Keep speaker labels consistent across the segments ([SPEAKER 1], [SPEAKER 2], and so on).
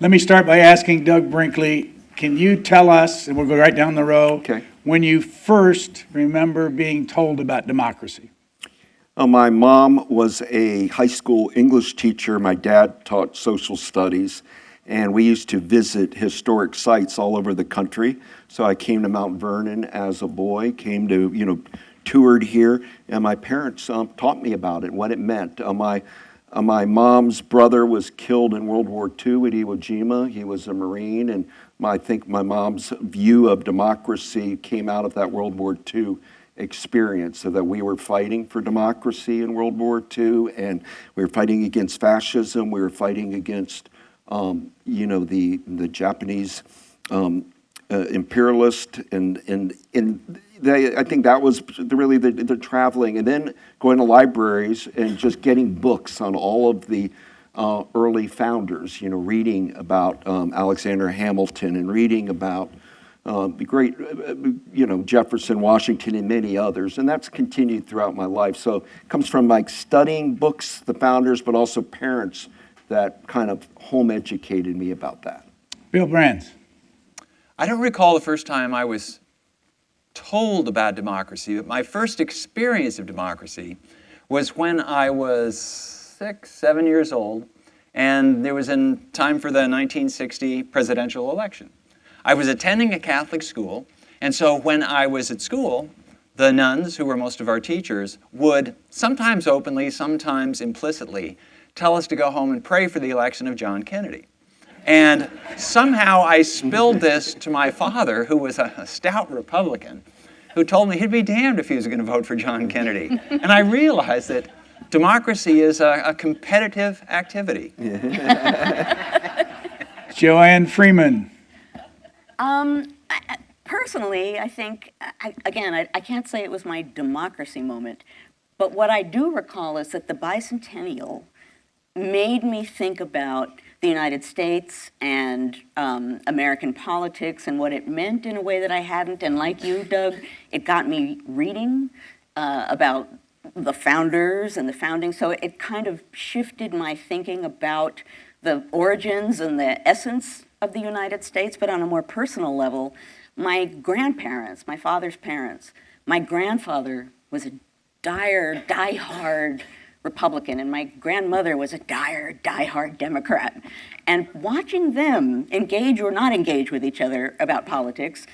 [SPEAKER 1] Let me start by asking Doug Brinkley, can you tell us, and we'll go right down the row,
[SPEAKER 2] Okay.
[SPEAKER 1] when you first remember being told about democracy?
[SPEAKER 2] My mom was a high school English teacher. My dad taught social studies, and we used to visit historic sites all over the country. So I came to Mount Vernon as a boy, toured here, and my parents taught me about it, what it meant. My mom's brother was killed in World War II at Iwo Jima. He was a Marine, and I think my mom's view of democracy came out of that World War II experience, so that we were fighting for democracy in World War II, and we were fighting against fascism. We were fighting against, the Japanese imperialist, and I think that was really the traveling, and then going to libraries and just getting books on all of the early founders. Reading about Alexander Hamilton and reading about the great, Jefferson, Washington, and many others, and that's continued throughout my life. So it comes from like studying books, the founders, but also parents that kind of home educated me about that.
[SPEAKER 1] Bill Brands.
[SPEAKER 3] I don't recall the first time I was told about democracy, but my first experience of democracy was when I was 6, 7 years old, and there was in time for the 1960 presidential election. I was attending a Catholic school, and so when I was at school, the nuns, who were most of our teachers, would sometimes openly, sometimes implicitly, tell us to go home and pray for the election of John Kennedy. And somehow I spilled this to my father, who was a stout Republican, who told me he'd be damned if he was going to vote for John Kennedy. And I realized that democracy is a competitive activity.
[SPEAKER 1] Joanne Freeman.
[SPEAKER 4] Personally, I think, I can't say it was my democracy moment, but what I do recall is that the bicentennial made me think about the United States and American politics and what it meant in a way that I hadn't. And like you, Doug, it got me reading about the founders and the founding. So it kind of shifted my thinking about the origins and the essence of the United States. But on a more personal level, my grandparents, my father's parents, my grandfather was a die-hard Republican, and my grandmother was a die-hard Democrat. And watching them engage or not engage with each other about politics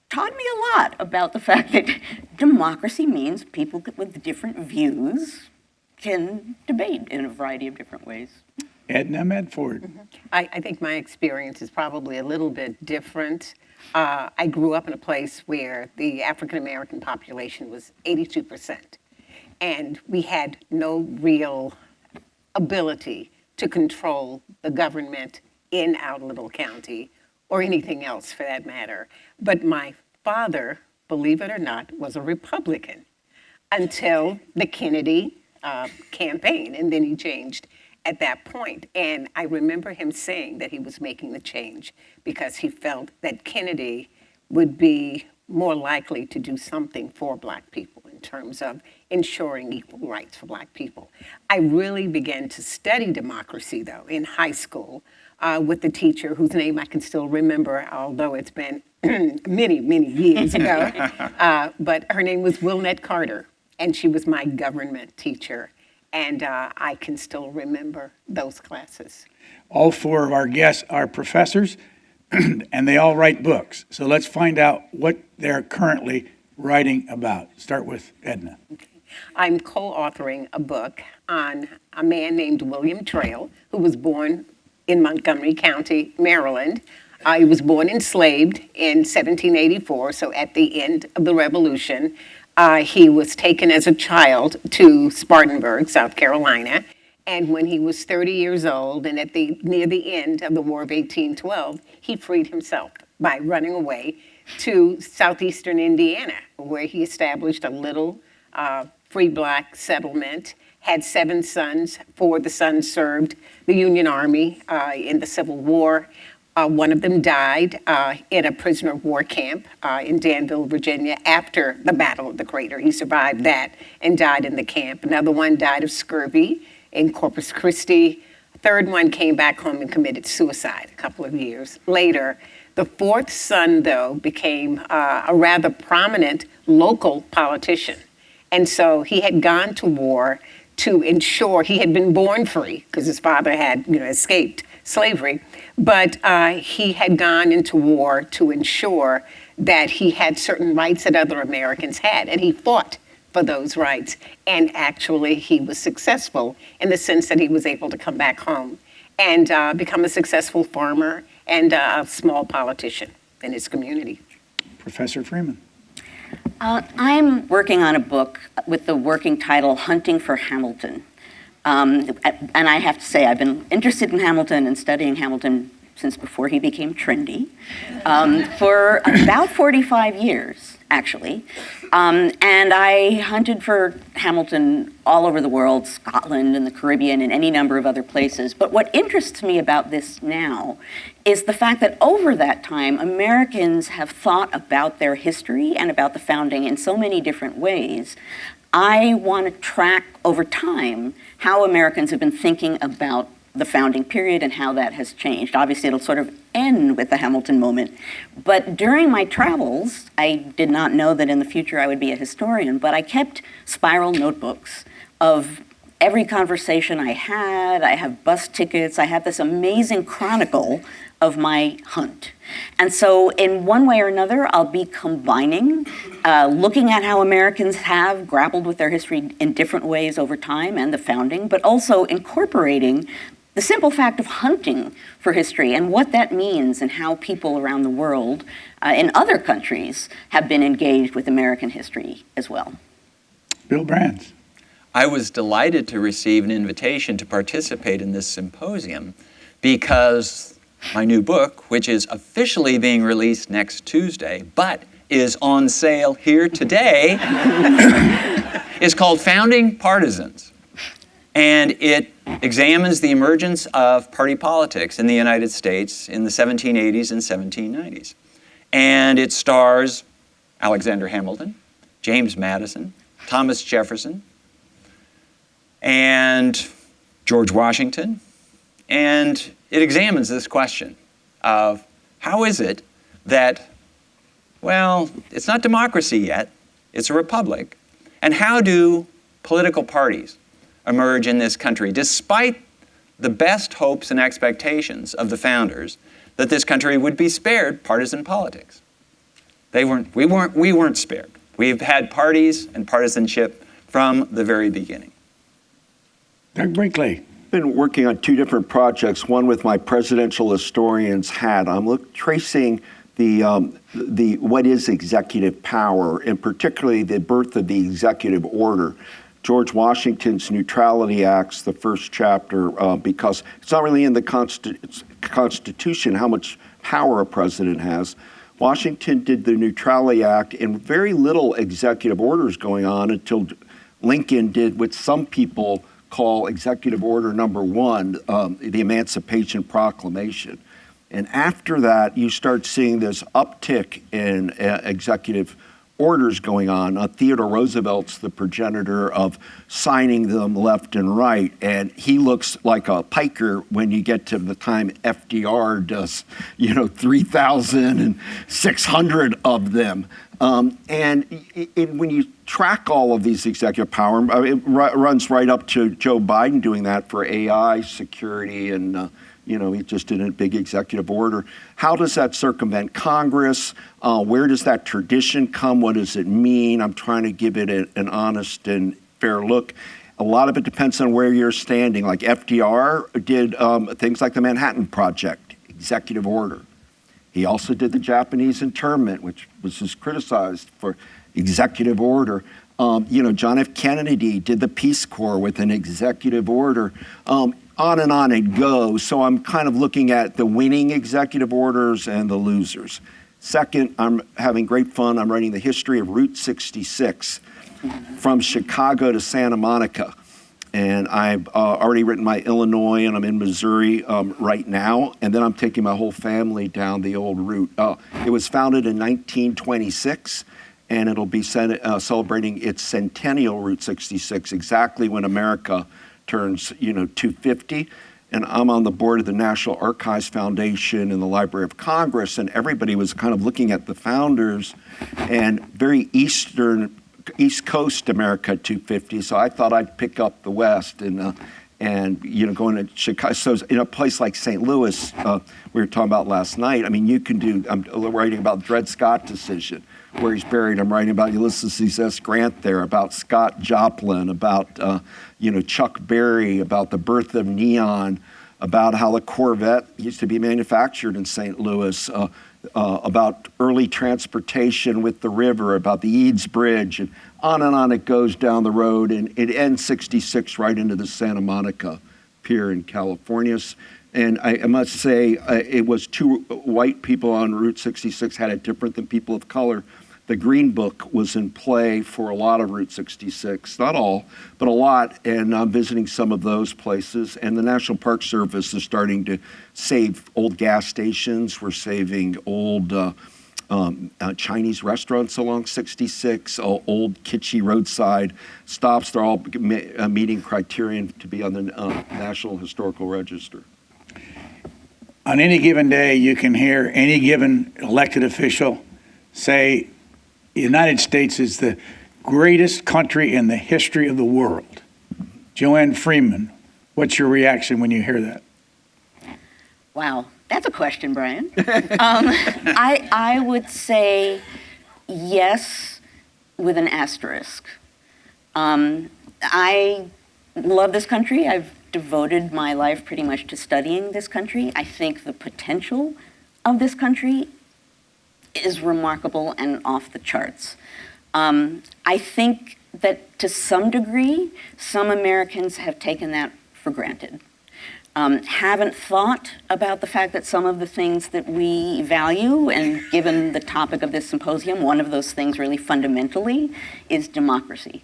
[SPEAKER 4] taught me a lot about the fact that democracy means people with different views can debate in a variety of different ways.
[SPEAKER 1] Edna Medford.
[SPEAKER 5] I think my experience is probably a little bit different. I grew up in a place where the African American population was 82%. And we had no real ability to control the government in our little county, or anything else for that matter. But my father, believe it or not, was a Republican until the Kennedy campaign, and then he changed at that point. And I remember him saying that he was making the change because he felt that Kennedy would be more likely to do something for Black people in terms of ensuring equal rights for Black people. I really began to study democracy, though, in high school with the teacher whose name I can still remember, although it's been many, many years ago. But her name was Wilnette Carter, and she was my government teacher. And I can still remember those classes.
[SPEAKER 1] All four of our guests are professors, and they all write books. So let's find out what they're currently writing about. Start with Edna.
[SPEAKER 5] Okay. I'm co-authoring a book on a man named William Trail, who was born in Montgomery County, Maryland. He was born enslaved in 1784, so at the end of the Revolution. He was taken as a child to Spartanburg, South Carolina. And when he was 30 years old, and near the end of the War of 1812, he freed himself by running away to southeastern Indiana, where he established a little free Black settlement, had 7 sons. 4 of the sons served the Union Army in the Civil War. One of them died in a prisoner of war camp in Danville, Virginia, after the Battle of the Crater. He survived that and died in the camp. Another one died of scurvy in Corpus Christi. third one came back home and committed suicide a couple of years later. The fourth son, though, became a rather prominent local politician. And so he had gone to war to ensure he had been born free because his father had, escaped slavery. But he had gone into war to ensure that he had certain rights that other Americans had. And he fought for those rights. And actually, he was successful in the sense that he was able to come back home and become a successful farmer and a small politician in his community.
[SPEAKER 1] Professor Freeman.
[SPEAKER 4] I'm working on a book with the working title Hunting for Hamilton. And I have to say, I've been interested in Hamilton and studying Hamilton since before he became trendy, for about 45 years, actually. And I hunted for Hamilton all over the world, Scotland and the Caribbean and any number of other places. But what interests me about this now is the fact that over that time, Americans have thought about their history and about the founding in so many different ways. I want to track over time how Americans have been thinking about the founding period and how that has changed. Obviously, it'll sort of end with the Hamilton moment. But during my travels, I did not know that in the future I would be a historian, but I kept spiral notebooks of every conversation I had. I have bus tickets. I have this amazing chronicle of my hunt. And so in one way or another, I'll be combining, looking at how Americans have grappled with their history in different ways over time and the founding, but also incorporating the simple fact of hunting for history and what that means and how people around the world in other countries have been engaged with American history as well.
[SPEAKER 1] Bill Brands.
[SPEAKER 3] I was delighted to receive an invitation to participate in this symposium because my new book, which is officially being released next Tuesday, but is on sale here today, is called Founding Partisans. And it examines the emergence of party politics in the United States in the 1780s and 1790s. And it stars Alexander Hamilton, James Madison, Thomas Jefferson, and George Washington. And it examines this question of how is it that, well, it's not democracy yet, it's a republic, and how do political parties emerge in this country, despite the best hopes and expectations of the founders that this country would be spared partisan politics. We weren't spared. We've had parties and partisanship from the very beginning.
[SPEAKER 1] Doug Brinkley.
[SPEAKER 2] Been working on two different projects, one with my presidential historian's hat. I'm tracing the what is executive power, and particularly the birth of the executive order. George Washington's Neutrality Act's the first chapter, because it's not really in the Constitution how much power a president has. Washington did the Neutrality Act and very little executive orders going on until Lincoln did what some people call Executive Order Number 1, the Emancipation Proclamation. And after that, you start seeing this uptick in executive orders going on. Theodore Roosevelt's the progenitor of signing them left and right, and he looks like a piker when you get to the time FDR does, 3,600 of them. And when you track all of these executive power, it runs right up to Joe Biden doing that for AI, security, and he just did a big executive order. How does that circumvent Congress? Where does that tradition come? What does it mean? I'm trying to give it an honest and fair look. A lot of it depends on where you're standing. Like FDR did things like the Manhattan Project, executive order. He also did the Japanese internment, which was just criticized for executive order. John F. Kennedy did the Peace Corps with an executive order. On and on it goes. So I'm kind of looking at the winning executive orders and the losers. Second, I'm having great fun. I'm writing the history of Route 66 from Chicago to Santa Monica. And I've already written my Illinois, and I'm in Missouri right now. And then I'm taking my whole family down the old route. It was founded in 1926, and it'll be celebrating its centennial, Route 66, exactly when America turns 250. and I'm on the board of the National Archives Foundation and the Library of Congress, and everybody was kind of looking at the founders and very East Coast America 250. So I thought I'd pick up the West and going to Chicago. So in a place like St. Louis, we were talking about last night. I mean, you can do. I'm writing about the Dred Scott decision, where he's buried. I'm writing about Ulysses S. Grant there, about Scott Joplin, about Chuck Berry, about the birth of neon, about how the Corvette used to be manufactured in St. Louis, about early transportation with the river, about the Eads Bridge, and on it goes down the road, and it ends 66 right into the Santa Monica Pier in California. And I must say, it was two white people on Route 66 had it different than people of color. The Green Book was in play for a lot of Route 66, not all, but a lot, and I'm visiting some of those places. And the National Park Service is starting to save old gas stations. We're saving old Chinese restaurants along 66, old kitschy roadside stops. They're all meeting criterion to be on the National Historical Register.
[SPEAKER 1] On any given day, you can hear any given elected official say, the United States is the greatest country in the history of the world. Joanne Freeman, what's your reaction when you hear that?
[SPEAKER 4] Wow, that's a question, Brian. I would say yes, with an asterisk. I love this country. I've devoted my life pretty much to studying this country. I think the potential of this country is remarkable and off the charts. I think that to some degree, some Americans have taken that for granted. Haven't thought about the fact that some of the things that we value, and given the topic of this symposium, one of those things really fundamentally is democracy.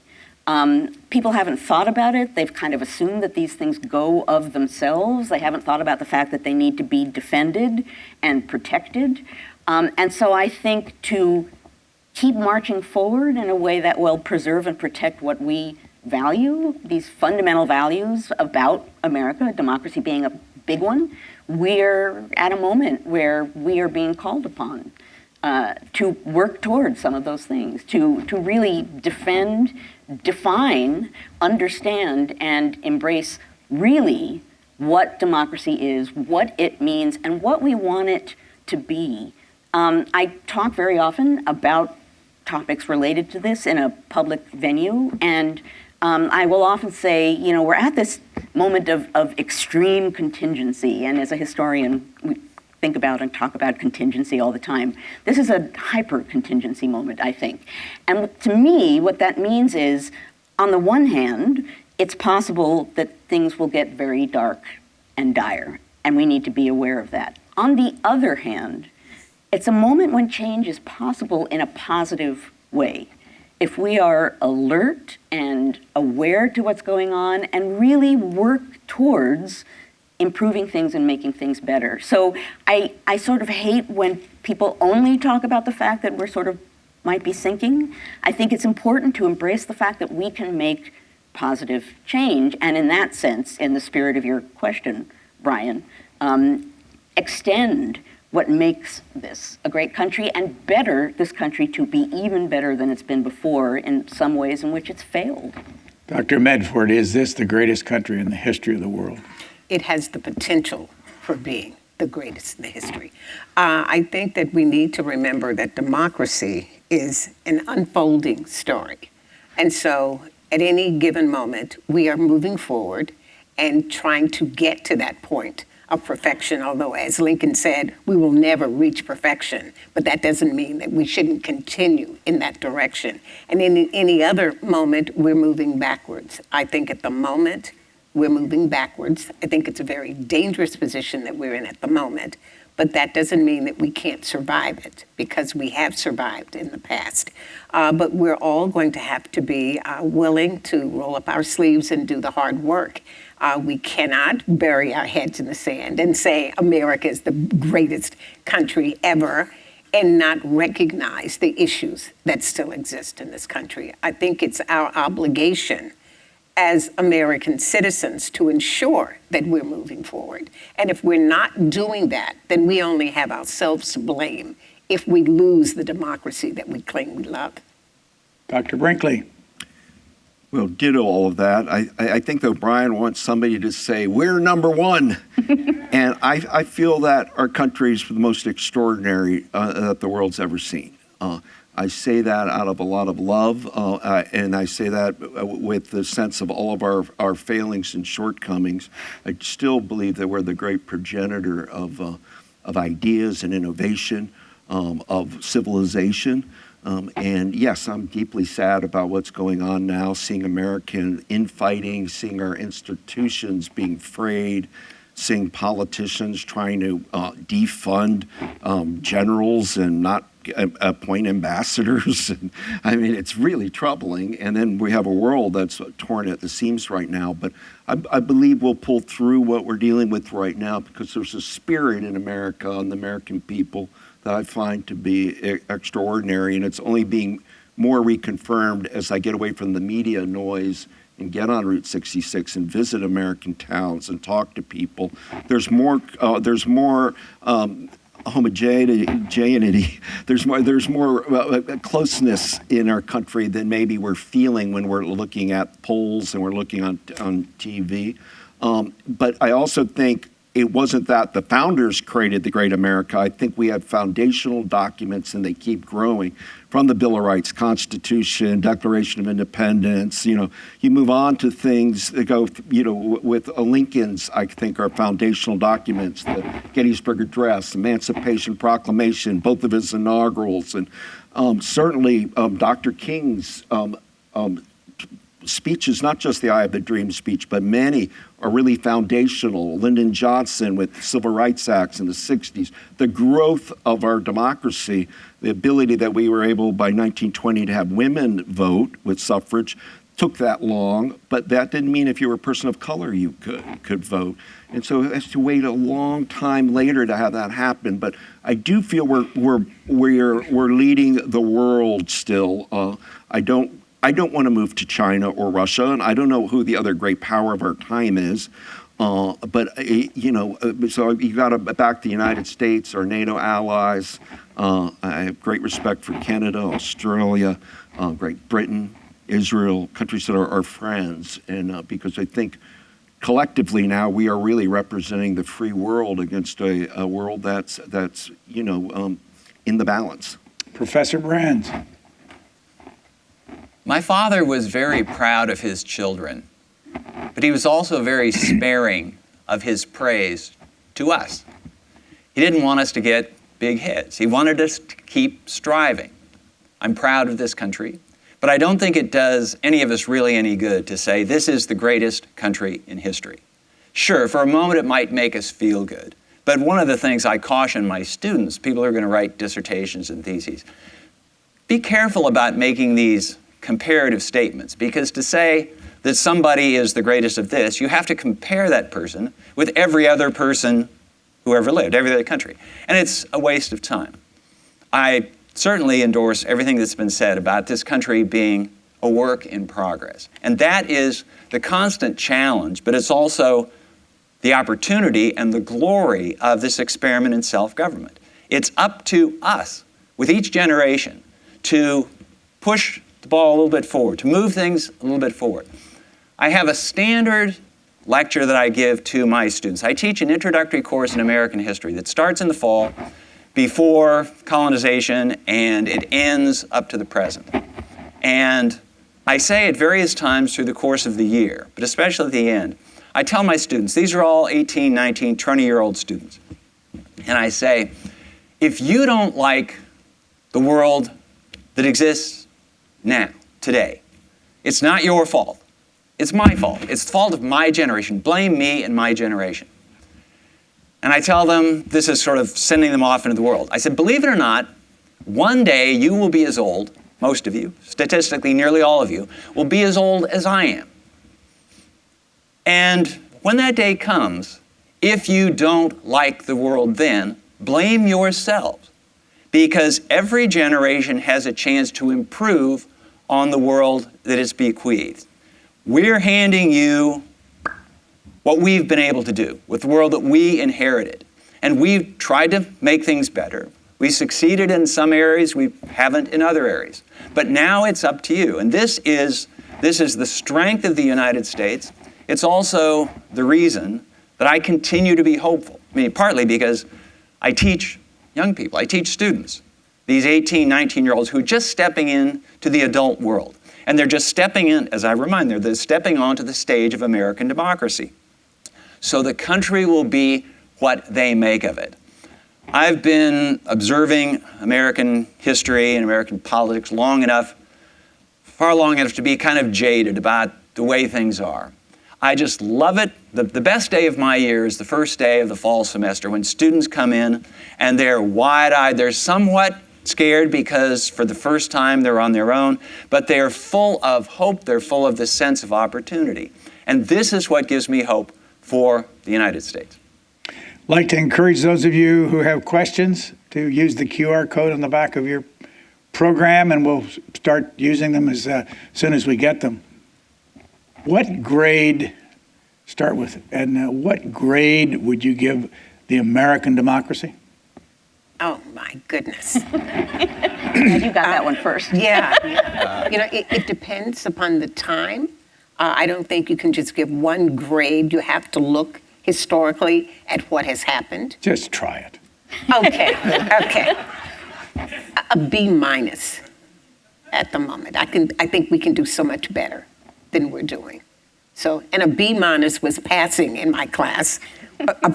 [SPEAKER 4] People haven't thought about it. They've kind of assumed that these things go of themselves. They haven't thought about the fact that they need to be defended and protected. And so I think to keep marching forward in a way that will preserve and protect what we value, these fundamental values about America, democracy being a big one, we're at a moment where we are being called upon to work towards some of those things, to really defend, define, understand, and embrace really what democracy is, what it means, and what we want it to be. I talk very often about topics related to this in a public venue, and I will often say, we're at this moment of extreme contingency, and as a historian, we think about and talk about contingency all the time. This is a hyper-contingency moment, I think. And to me, what that means is, on the one hand, it's possible that things will get very dark and dire, and we need to be aware of that. On the other hand, it's a moment when change is possible in a positive way. If we are alert and aware to what's going on and really work towards improving things and making things better. So I sort of hate when people only talk about the fact that we're sort of might be sinking. I think it's important to embrace the fact that we can make positive change. And in that sense, in the spirit of your question, Brian, extend what makes this a great country and better this country to be even better than it's been before in some ways in which it's failed.
[SPEAKER 1] Dr. Medford, is this the greatest country in the history of the world?
[SPEAKER 5] It has the potential for being the greatest in the history. I think that we need to remember that democracy is an unfolding story. And so at any given moment, we are moving forward and trying to get to that point of perfection, although as Lincoln said, we will never reach perfection, but that doesn't mean that we shouldn't continue in that direction. And in any other moment, we're moving backwards. I think at the moment, we're moving backwards. I think it's a very dangerous position that we're in at the moment, but that doesn't mean that we can't survive it, because we have survived in the past. But we're all going to have to be willing to roll up our sleeves and do the hard work. We cannot bury our heads in the sand and say America is the greatest country ever and not recognize the issues that still exist in this country. I think it's our obligation as American citizens to ensure that we're moving forward. And if we're not doing that, then we only have ourselves to blame if we lose the democracy that we claim we love.
[SPEAKER 1] Dr. Brinkley.
[SPEAKER 2] Well, ditto all of that. I think that Brian wants somebody to say, we're number one. And I feel that our country is the most extraordinary that the world's ever seen. I say that out of a lot of love, and I say that with the sense of all of our failings and shortcomings. I still believe that we're the great progenitor of ideas and innovation, of civilization. And yes, I'm deeply sad about what's going on now, seeing American infighting, seeing our institutions being frayed, seeing politicians trying to defund generals and not appoint ambassadors. I mean, it's really troubling. And then we have a world that's torn at the seams right now. But I believe we'll pull through what we're dealing with right now because there's a spirit in America and the American people that I find to be extraordinary. And it's only being more reconfirmed as I get away from the media noise and get on Route 66 and visit American towns and talk to people. There's more homogeneity. There's more closeness in our country than maybe we're feeling when we're looking at polls and we're looking on TV. But I also think it wasn't that the founders created the great America. I think we have foundational documents and they keep growing from the Bill of Rights, Constitution, Declaration of Independence. You move on to things that go, with Lincoln's, I think, are foundational documents, the Gettysburg Address, Emancipation Proclamation, both of his inaugurals, and certainly Dr. King's speeches, not just the I Have a Dream speech, but many are really foundational. Lyndon Johnson with the Civil Rights Acts in the 60s, the growth of our democracy, the ability that we were able by 1920 to have women vote with suffrage took that long, but that didn't mean if you were a person of color you could vote. And so it has to wait a long time later to have that happen. But I do feel we're leading the world still. I don't want to move to China or Russia, and I don't know who the other great power of our time is. But so you got to back the United States, our NATO allies. I have great respect for Canada, Australia, Great Britain, Israel, countries that are our friends, and because I think collectively now we are really representing the free world against a world that's in the balance.
[SPEAKER 1] Professor Brands.
[SPEAKER 3] My father was very proud of his children, but he was also very sparing of his praise to us. He didn't want us to get big hits. He wanted us to keep striving. I'm proud of this country, but I don't think it does any of us really any good to say this is the greatest country in history. Sure, for a moment it might make us feel good, but one of the things I caution my students, people who are going to write dissertations and theses, be careful about making these comparative statements, because to say that somebody is the greatest of this, you have to compare that person with every other person who ever lived, every other country. And it's a waste of time. I certainly endorse everything that's been said about this country being a work in progress. And that is the constant challenge, but it's also the opportunity and the glory of this experiment in self-government. It's up to us, with each generation, to push the ball a little bit forward, to move things a little bit forward. I have a standard lecture that I give to my students. I teach an introductory course in American history that starts in the fall, before colonization, and it ends up to the present. And I say at various times through the course of the year, but especially at the end, I tell my students, these are all 18, 19, 20-year-old students, and I say, if you don't like the world that exists now, today, it's not your fault. It's my fault. It's the fault of my generation. Blame me and my generation. And I tell them, this is sort of sending them off into the world. I said, believe it or not, one day you will be as old, most of you, statistically nearly all of you, will be as old as I am. And when that day comes, if you don't like the world then, blame yourselves. Because every generation has a chance to improve on the world that it's bequeathed. We're handing you what we've been able to do with the world that we inherited. And we've tried to make things better. We succeeded in some areas, we haven't in other areas. But now it's up to you. And this is the strength of the United States. It's also the reason that I continue to be hopeful. I mean, partly because I teach young people, I teach students, these 18, 19-year-olds who are just stepping into the adult world. And they're just stepping in, as I remind them, they're stepping onto the stage of American democracy. So the country will be what they make of it. I've been observing American history and American politics long enough, far long enough to be kind of jaded about the way things are. I just love it. The best day of my year is the first day of the fall semester when students come in and they're wide-eyed. They're somewhat scared because for the first time they're on their own, but they're full of hope. They're full of this sense of opportunity. And this is what gives me hope for the United States.
[SPEAKER 1] I'd like to encourage those of you who have questions to use the QR code on the back of your program, and we'll start using them as soon as we get them. What grade, start with Edna, what grade would you give the American democracy?
[SPEAKER 5] Oh, my goodness.
[SPEAKER 4] And you got that one first.
[SPEAKER 5] Yeah. It depends upon the time. I don't think you can just give one grade. You have to look historically at what has happened.
[SPEAKER 1] Just try it.
[SPEAKER 5] Okay. A B minus at the moment. I think we can do so much better than we're doing. So, and a B minus was passing in my class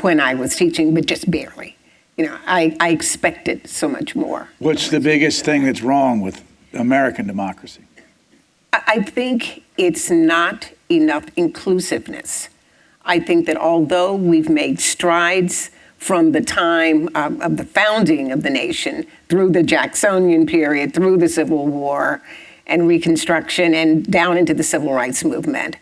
[SPEAKER 5] when I was teaching, but just barely. I expected so much more.
[SPEAKER 1] What's the biggest thing that's wrong with American democracy?
[SPEAKER 5] I think it's not enough inclusiveness. I think that although we've made strides from the time of the founding of the nation through the Jacksonian period, through the Civil War and Reconstruction and down into the Civil Rights Movement,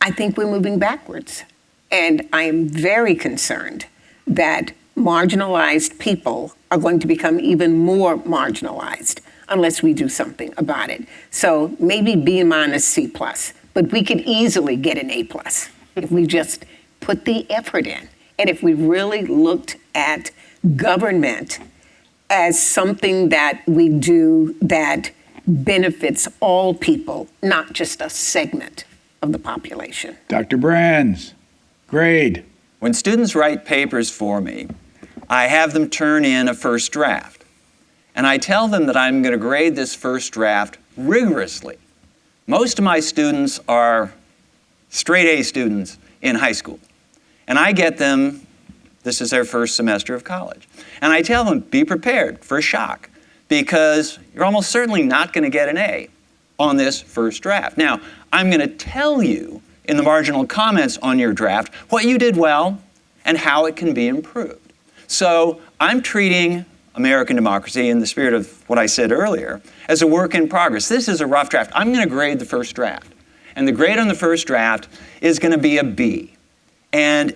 [SPEAKER 5] I think we're moving backwards. And I am very concerned that marginalized people are going to become even more marginalized unless we do something about it. So maybe B minus, C plus, but we could easily get an A plus if we just put the effort in. And if we really looked at government as something that we do that benefits all people, not just a segment of the population.
[SPEAKER 1] Dr. Brands, grade.
[SPEAKER 3] When students write papers for me, I have them turn in a first draft. And I tell them that I'm going to grade this first draft rigorously. Most of my students are straight A students in high school. And I get them, this is their first semester of college. And I tell them, be prepared for a shock, because you're almost certainly not going to get an A on this first draft. Now, I'm going to tell you in the marginal comments on your draft what you did well and how it can be improved. So I'm treating American democracy in the spirit of what I said earlier as a work in progress. This is a rough draft. I'm going to grade the first draft. And the grade on the first draft is going to be a B. And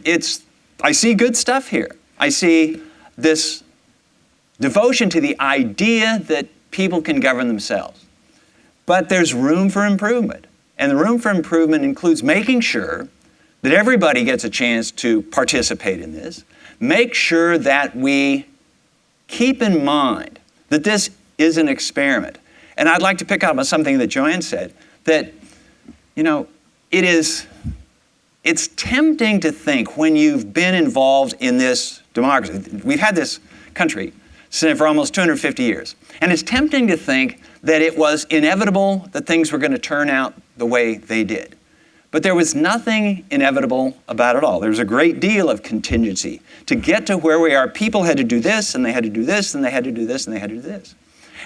[SPEAKER 3] I see good stuff here. I see this devotion to the idea that people can govern themselves. But there's room for improvement. And the room for improvement includes making sure that everybody gets a chance to participate in this. Make sure that we keep in mind that this is an experiment. And I'd like to pick up on something that Joanne said, that, it's tempting to think when you've been involved in this democracy. We've had this country for almost 250 years. And it's tempting to think that it was inevitable that things were going to turn out the way they did. But there was nothing inevitable about it all. There was a great deal of contingency. To get to where we are, people had to do this, and they had to do this, and they had to do this, and they had to do this.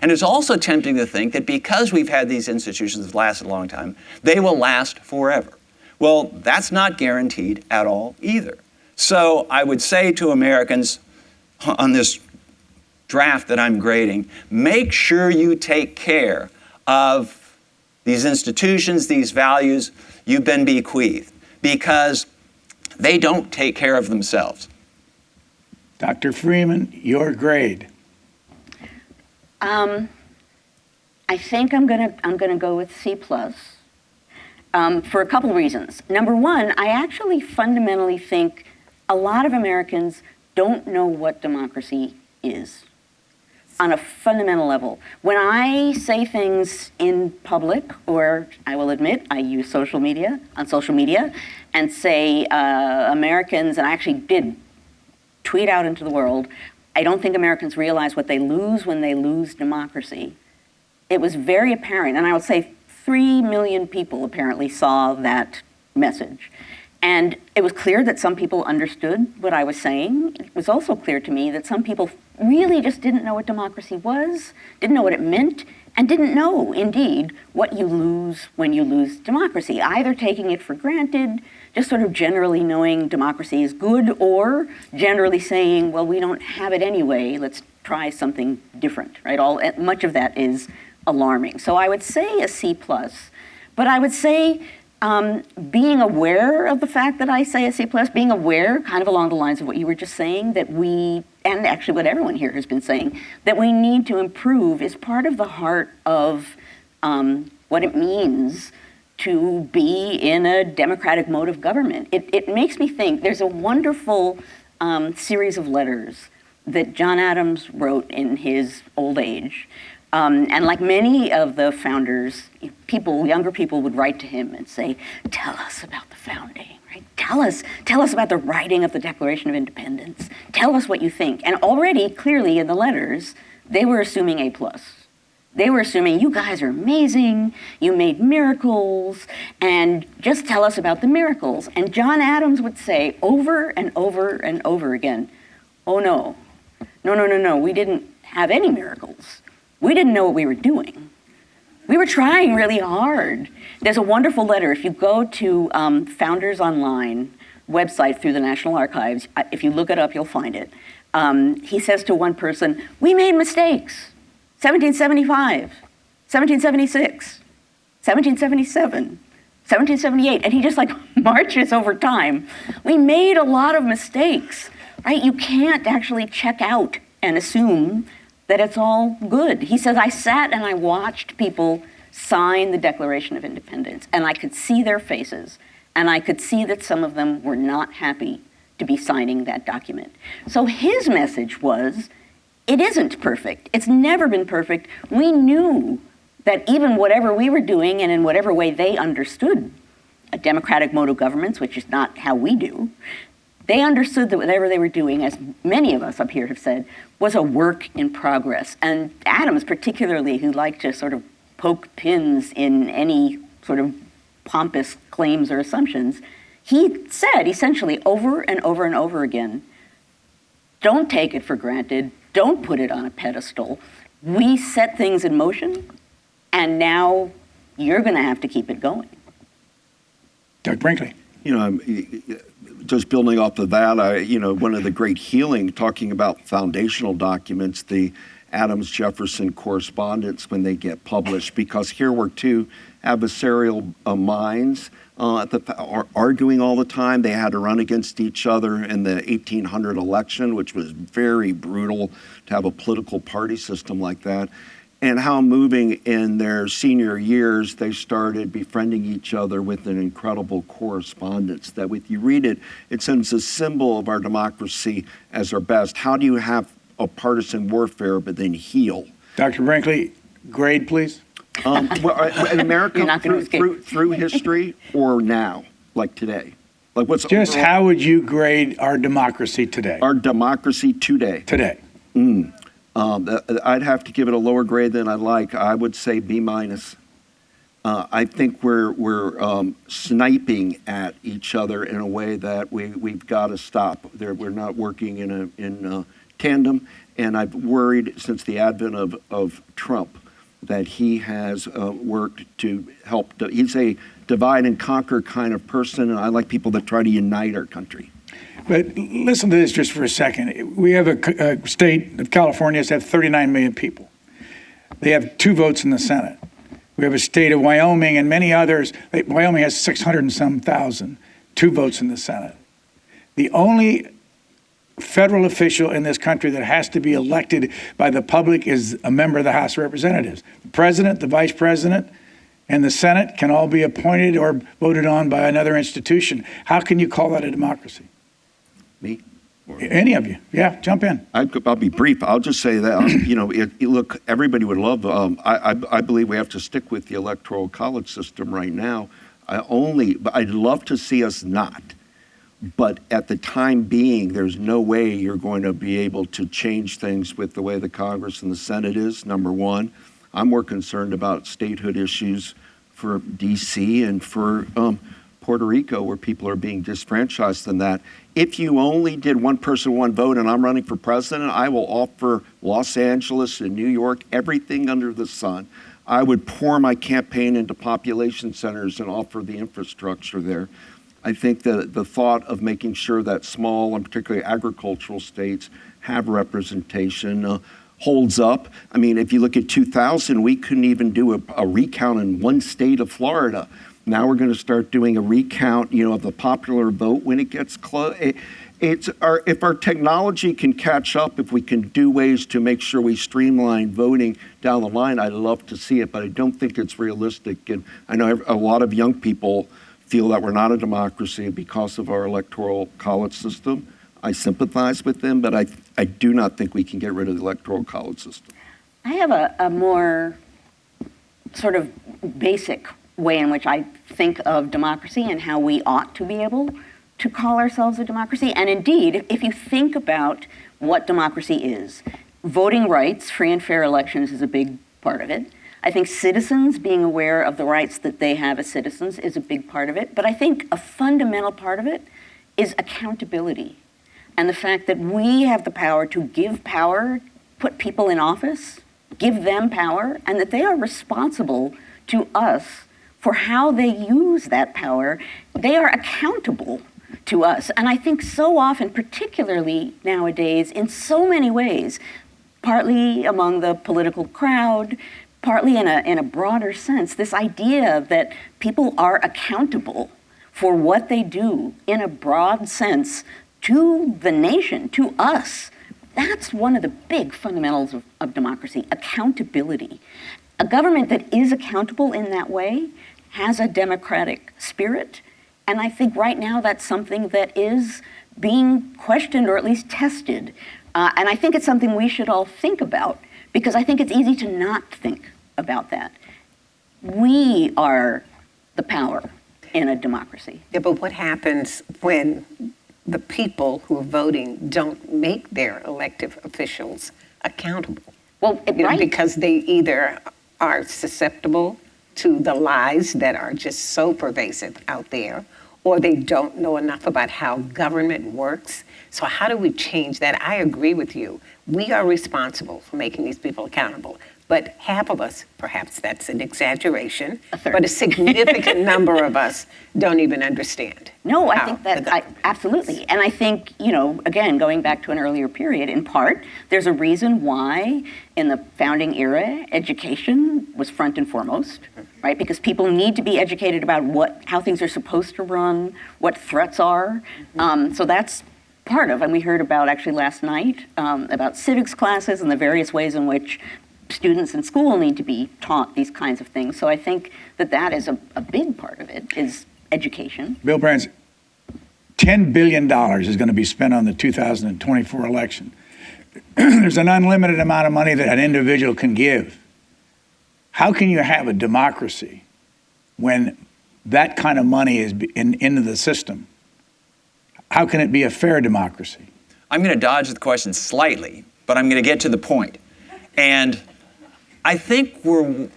[SPEAKER 3] And it's also tempting to think that because we've had these institutions that have lasted a long time, they will last forever. Well, that's not guaranteed at all either. So I would say to Americans on this draft that I'm grading, make sure you take care of these institutions, these values you've been bequeathed, because they don't take care of themselves.
[SPEAKER 1] Dr. Freeman, your grade.
[SPEAKER 4] I think I'm gonna go with C plus. for a couple of reasons. Number one, I actually fundamentally think a lot of Americans don't know what democracy is on a fundamental level. When I say things in public, or I will admit I use on social media, and say Americans, and I actually did tweet out into the world, I don't think Americans realize what they lose when they lose democracy. It was very apparent, and I would say 3 million people apparently saw that message. And it was clear that some people understood what I was saying. It was also clear to me that some people really just didn't know what democracy was, didn't know what it meant, and didn't know, indeed, what you lose when you lose democracy, either taking it for granted, just sort of generally knowing democracy is good, or generally saying, well, we don't have it anyway, let's try something different, right? Much of that is alarming. So I would say a C+, but I would say being aware of the fact that I say a C+, being aware, kind of along the lines of what you were just saying, that we, and actually what everyone here has been saying, that we need to improve is part of the heart of what it means to be in a democratic mode of government. It makes me think, there's a wonderful series of letters that John Adams wrote in his old age. And like many of the founders, younger people would write to him and say, tell us about the founding, right? Tell us about the writing of the Declaration of Independence. Tell us what you think. And already, clearly in the letters, they were assuming A+. They were assuming, you guys are amazing, you made miracles, and just tell us about the miracles. And John Adams would say over and over and over again, oh no, we didn't have any miracles. We didn't know what we were doing. We were trying really hard. There's a wonderful letter. If you go to Founders Online website through the National Archives, if you look it up, you'll find it. He says to one person, we made mistakes. 1775, 1776, 1777, 1778, and he just like marches over time. We made a lot of mistakes, right? You can't actually check out and assume that it's all good. He says, I sat and I watched people sign the Declaration of Independence, and I could see their faces, and I could see that some of them were not happy to be signing that document. So his message was, it isn't perfect. It's never been perfect. We knew that even whatever we were doing, and in whatever way they understood a democratic mode of governments, which is not how we do, they understood that whatever they were doing, as many of us up here have said, was a work in progress. And Adams particularly, who liked to sort of poke pins in any sort of pompous claims or assumptions, he said essentially over and over and over again, don't take it for granted, don't put it on a pedestal. We set things in motion, and now you're going to have to keep it going.
[SPEAKER 1] Dr. Brinkley.
[SPEAKER 2] Just building off of that, one of the great healing, talking about foundational documents, the Adams-Jefferson correspondence when they get published, because here were two adversarial minds arguing all the time. They had to run against each other in the 1800 election, which was very brutal to have a political party system like that. And how moving in their senior years, they started befriending each other with an incredible correspondence that if you read it, it sends a symbol of our democracy as our best. How do you have a partisan warfare but then heal?
[SPEAKER 1] Dr. Brinkley, grade, please.
[SPEAKER 2] In America,
[SPEAKER 4] You're not gonna escape.
[SPEAKER 2] through history or now, like today? Like what's
[SPEAKER 1] Just
[SPEAKER 2] overall,
[SPEAKER 1] how would you grade our democracy today?
[SPEAKER 2] our democracy today?
[SPEAKER 1] Today.
[SPEAKER 2] I'd have to give it a lower grade than I like. I would say B-. I think we're sniping at each other in a way that we've got to stop. We're not working in tandem, and I've worried since the advent of Trump that he has worked to help. He's a divide and conquer kind of person, and I like people that try to unite our country.
[SPEAKER 1] But listen to this just for a second. We have a state of California that have 39 million people. They have 2 votes in the Senate. We have a state of Wyoming and many others. Wyoming has 600 and some thousand, 2 votes in the Senate. The only federal official in this country that has to be elected by the public is a member of the House of Representatives. The president, the vice president, and the Senate can all be appointed or voted on by another institution. How can you call that a democracy?
[SPEAKER 2] Me?
[SPEAKER 1] Any of you? Yeah, jump in.
[SPEAKER 2] I'll be brief. I'll just say that, look, everybody would love, I believe we have to stick with the Electoral College system right now. But I'd love to see us not. But at the time being, there's no way you're going to be able to change things with the way the Congress and the Senate is, number one. I'm more concerned about statehood issues for D.C. and for Puerto Rico, where people are being disfranchised than that. If you only did one person, one vote, and I'm running for president, I will offer Los Angeles and New York everything under the sun. I would pour my campaign into population centers and offer the infrastructure there. I think the thought of making sure that small and particularly agricultural states have representation holds up. I mean, if you look at 2000, we couldn't even do a recount in one state of Florida. Now we're going to start doing a recount, of the popular vote when it gets close. If our technology can catch up, if we can do ways to make sure we streamline voting down the line, I'd love to see it, but I don't think it's realistic. And I know a lot of young people feel that we're not a democracy because of our electoral college system. I sympathize with them, but I do not think we can get rid of the electoral college system.
[SPEAKER 4] I have a more sort of basic way in which I think of democracy and how we ought to be able to call ourselves a democracy. And indeed, if you think about what democracy is, voting rights, free and fair elections is a big part of it. I think citizens being aware of the rights that they have as citizens is a big part of it. But I think a fundamental part of it is accountability. And the fact that we have the power to give power, put people in office, give them power, and that they are responsible to us for how they use that power. They are accountable to us. And I think so often, particularly nowadays, in so many ways, partly among the political crowd, partly in a broader sense, this idea that people are accountable for what they do in a broad sense to the nation, to us. That's one of the big fundamentals of democracy, accountability. A government that is accountable in that way has a democratic spirit. And I think right now that's something that is being questioned or at least tested. And I think it's something we should all think about, because I think it's easy to not think about that. We are the power in a democracy.
[SPEAKER 5] Yeah, but what happens when the people who are voting don't make their elected officials accountable?
[SPEAKER 4] Well, right.
[SPEAKER 5] Because they either are susceptible to the lies that are just so pervasive out there, or they don't know enough about how government works. So how do we change that? I agree with you. We are responsible for making these people accountable. But half of us, perhaps that's an exaggeration, but a significant number of us don't even understand.
[SPEAKER 4] No, I think that, absolutely. And I think, again, going back to an earlier period, in part, there's a reason why in the founding era, education was front and foremost, right? Because people need to be educated about how things are supposed to run, what threats are. So that's part of, and we heard about actually last night, about civics classes and the various ways in which students in school need to be taught these kinds of things. So I think that is a big part of it, is education.
[SPEAKER 1] Bill Brands, $10 billion is going to be spent on the 2024 election. There's an unlimited amount of money that an individual can give. How can you have a democracy when that kind of money is into the system? How can it be a fair democracy?
[SPEAKER 3] I'm going to dodge the question slightly, but I'm going to get to the point. And I think that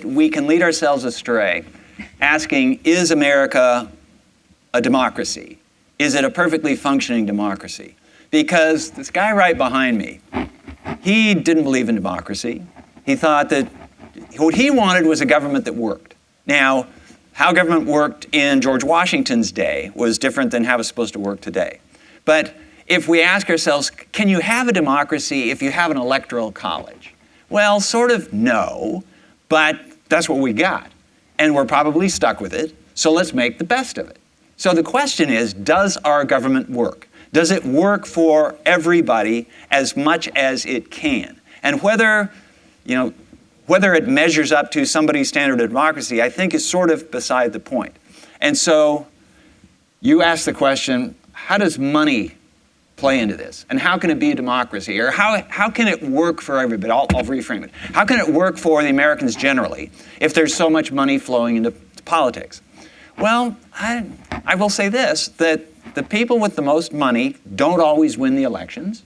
[SPEAKER 3] we can lead ourselves astray asking, is America a democracy? Is it a perfectly functioning democracy? Because this guy right behind me, he didn't believe in democracy. He thought that what he wanted was a government that worked. Now, how government worked in George Washington's day was different than how it's supposed to work today. But if we ask ourselves, can you have a democracy if you have an electoral college? Well, sort of no, but that's what we got. And we're probably stuck with it, so let's make the best of it. So the question is, does our government work? Does it work for everybody as much as it can? And whether whether it measures up to somebody's standard of democracy, I think is sort of beside the point. And so you ask the question, how does money play into this? And how can it be a democracy? Or how can it work for everybody? I'll reframe it. How can it work for the Americans generally if there's so much money flowing into politics? Well, I will say this, that the people with the most money don't always win the elections.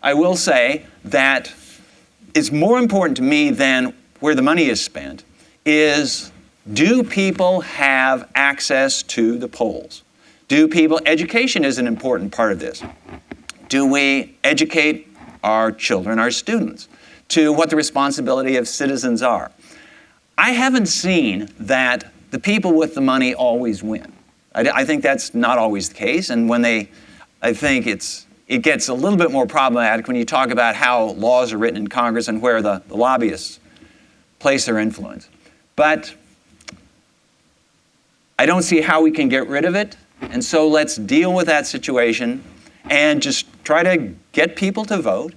[SPEAKER 3] I will say that it's more important to me than where the money is spent is, do people have access to the polls? Education is an important part of this. Do we educate our children, our students, to what the responsibility of citizens are? I haven't seen that the people with the money always win. I think that's not always the case, and I think it gets a little bit more problematic when you talk about how laws are written in Congress and where the lobbyists place their influence. But I don't see how we can get rid of it, and so let's deal with that situation and just try to get people to vote.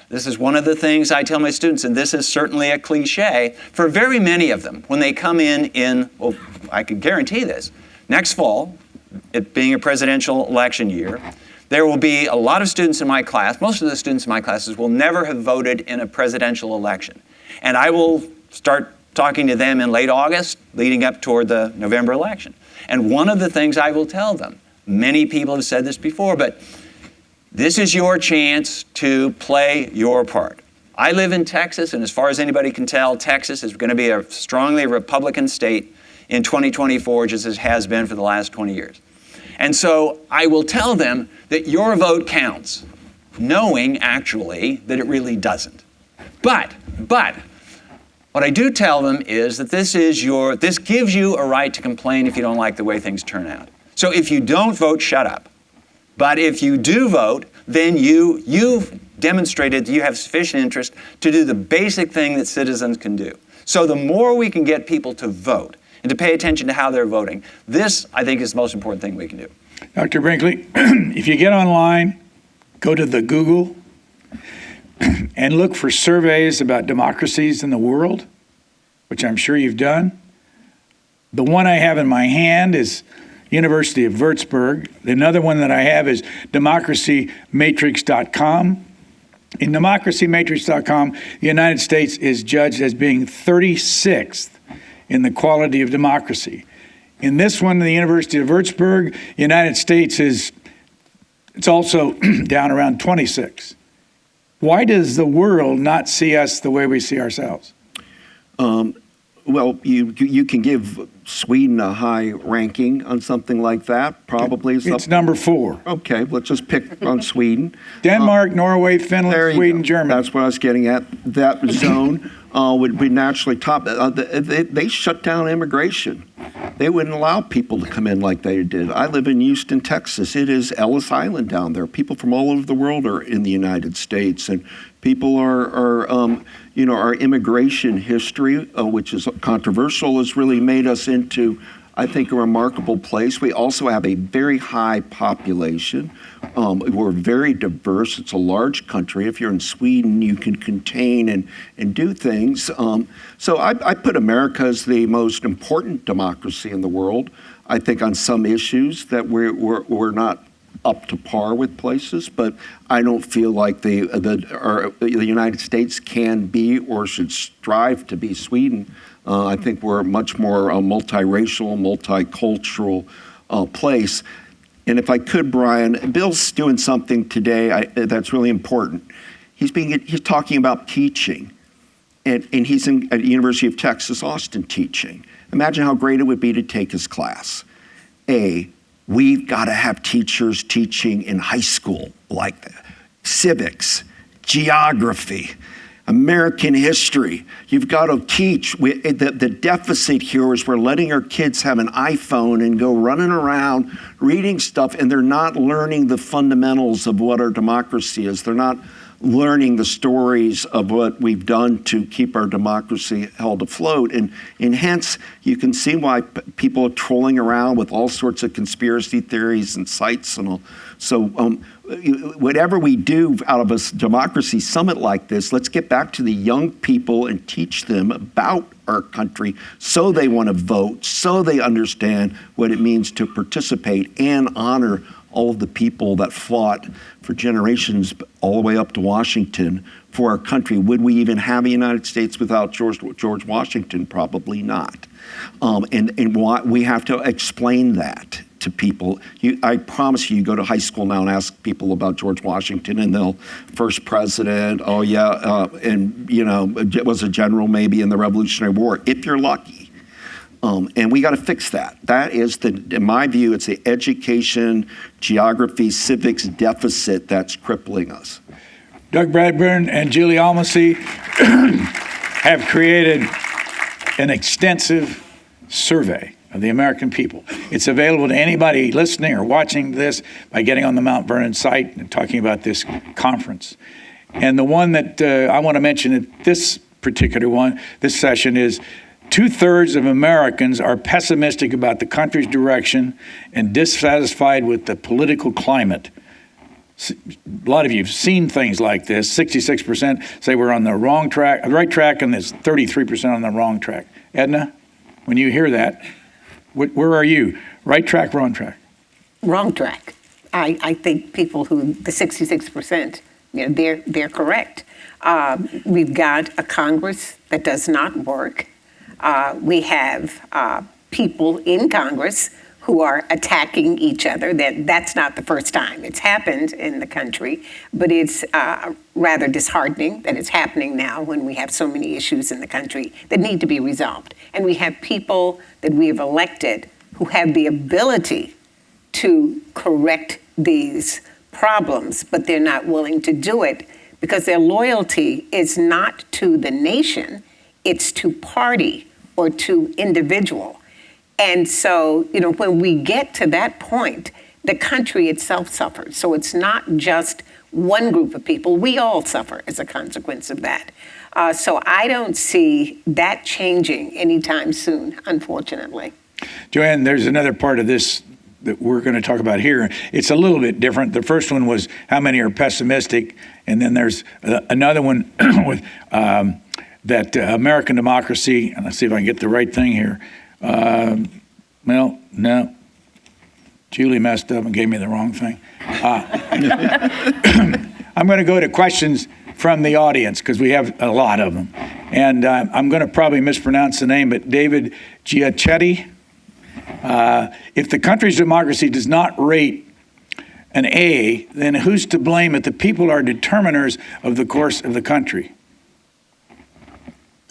[SPEAKER 3] This is one of the things I tell my students, and this is certainly a cliche, for very many of them, when they come well, I can guarantee this, next fall, it being a presidential election year, there will be a lot of students in my class, most of the students in my classes will never have voted in a presidential election. And I will start talking to them in late August, leading up toward the November election. And one of the things I will tell them, many people have said this before, but this is your chance to play your part. I live in Texas, and as far as anybody can tell, Texas is going to be a strongly Republican state in 2024, just as it has been for the last 20 years. And so I will tell them that your vote counts, knowing actually that it really doesn't. But what I do tell them is that this gives you a right to complain if you don't like the way things turn out. So if you don't vote, shut up. But if you do vote, then you've demonstrated that you have sufficient interest to do the basic thing that citizens can do. So the more we can get people to vote and to pay attention to how they're voting, this, I think, is the most important thing we can do.
[SPEAKER 1] Dr. Brinkley, if you get online, go to the Google and look for surveys about democracies in the world, which I'm sure you've done. The one I have in my hand is University of Würzburg. Another one that I have is democracymatrix.com. In democracymatrix.com, the United States is judged as being 36th in the quality of democracy. In this one, the University of Würzburg, the United States it's also down around 26. Why does the world not see us the way we see ourselves?
[SPEAKER 2] Well, you can give Sweden a high ranking on something like that, probably.
[SPEAKER 1] It's number 4.
[SPEAKER 2] Okay, let's just pick on Sweden.
[SPEAKER 1] Denmark, Norway, Finland, Sweden, Germany.
[SPEAKER 2] That's what I was getting at. That zone would be naturally top. They shut down immigration. They wouldn't allow people to come in like they did. I live in Houston, Texas. It is Ellis Island down there. People from all over the world are in the United States, and people our immigration history, which is controversial, has really made us into, I think, a remarkable place. We also have a very high population. We're very diverse. It's a large country. If you're in Sweden, you can contain and do things. So I put America as the most important democracy in the world. I think on some issues that we're not up to par with places, but I don't feel like the United States can be or should strive to be Sweden. I think we're a much more multiracial, multicultural place. And if I could, Brian, Bill's doing something today that's really important. He's talking about teaching, and he's at the University of Texas, Austin, teaching. Imagine how great it would be to take his class. We've got to have teachers teaching in high school like that. Civics, geography, American history. You've got to teach. The deficit here is we're letting our kids have an iPhone and go running around reading stuff, and they're not learning the fundamentals of what our democracy is. They're not learning the stories of what we've done to keep our democracy held afloat. And hence, you can see why people are trolling around with all sorts of conspiracy theories and sites and all. So whatever we do out of a democracy summit like this, let's get back to the young people and teach them about our country so they want to vote, so they understand what it means to participate and honor all of the people that fought for generations all the way up to Washington for our country. Would we even have a United States without George Washington? Probably not. And we have to explain that to people. I promise you, go to high school now and ask people about George Washington, and they'll, first president, oh yeah, and was a general maybe in the Revolutionary War, if you're lucky. And we got to fix that. That is, in my view, it's the education, geography, civics deficit that's crippling us.
[SPEAKER 1] Doug Bradburn and Julie Almasy have created an extensive survey of the American people. It's available to anybody listening or watching this by getting on the Mount Vernon site and talking about this conference. And the one that I want to mention at this particular one, this session, is 2/3 of Americans are pessimistic about the country's direction and dissatisfied with the political climate. A lot of you have seen things like this. 66% say we're on the right track, and there's 33% on the wrong track. Edna, when you hear that, where are you? Right track, wrong track?
[SPEAKER 5] Wrong track. I think people the 66%, they're correct. We've got a Congress that does not work. We have people in Congress who are attacking each other. That's not the first time it's happened in the country, but it's rather disheartening that it's happening now when we have so many issues in the country that need to be resolved. And we have people that we have elected who have the ability to correct these problems, but they're not willing to do it because their loyalty is not to the nation, it's to party or to individual. And so, when we get to that point, the country itself suffers. So it's not just one group of people. We all suffer as a consequence of that. So I don't see that changing anytime soon, unfortunately.
[SPEAKER 1] Joanne, there's another part of this that we're going to talk about here. It's a little bit different. The first one was how many are pessimistic, and then there's another one with that American democracy, and let's see if I can get the right thing here. Well, no. Julie messed up and gave me the wrong thing. I'm going to go to questions from the audience because we have a lot of them. And I'm going to probably mispronounce the name, but David Giachetti. If the country's democracy does not rate an A, then who's to blame if the people are determiners of the course of the country?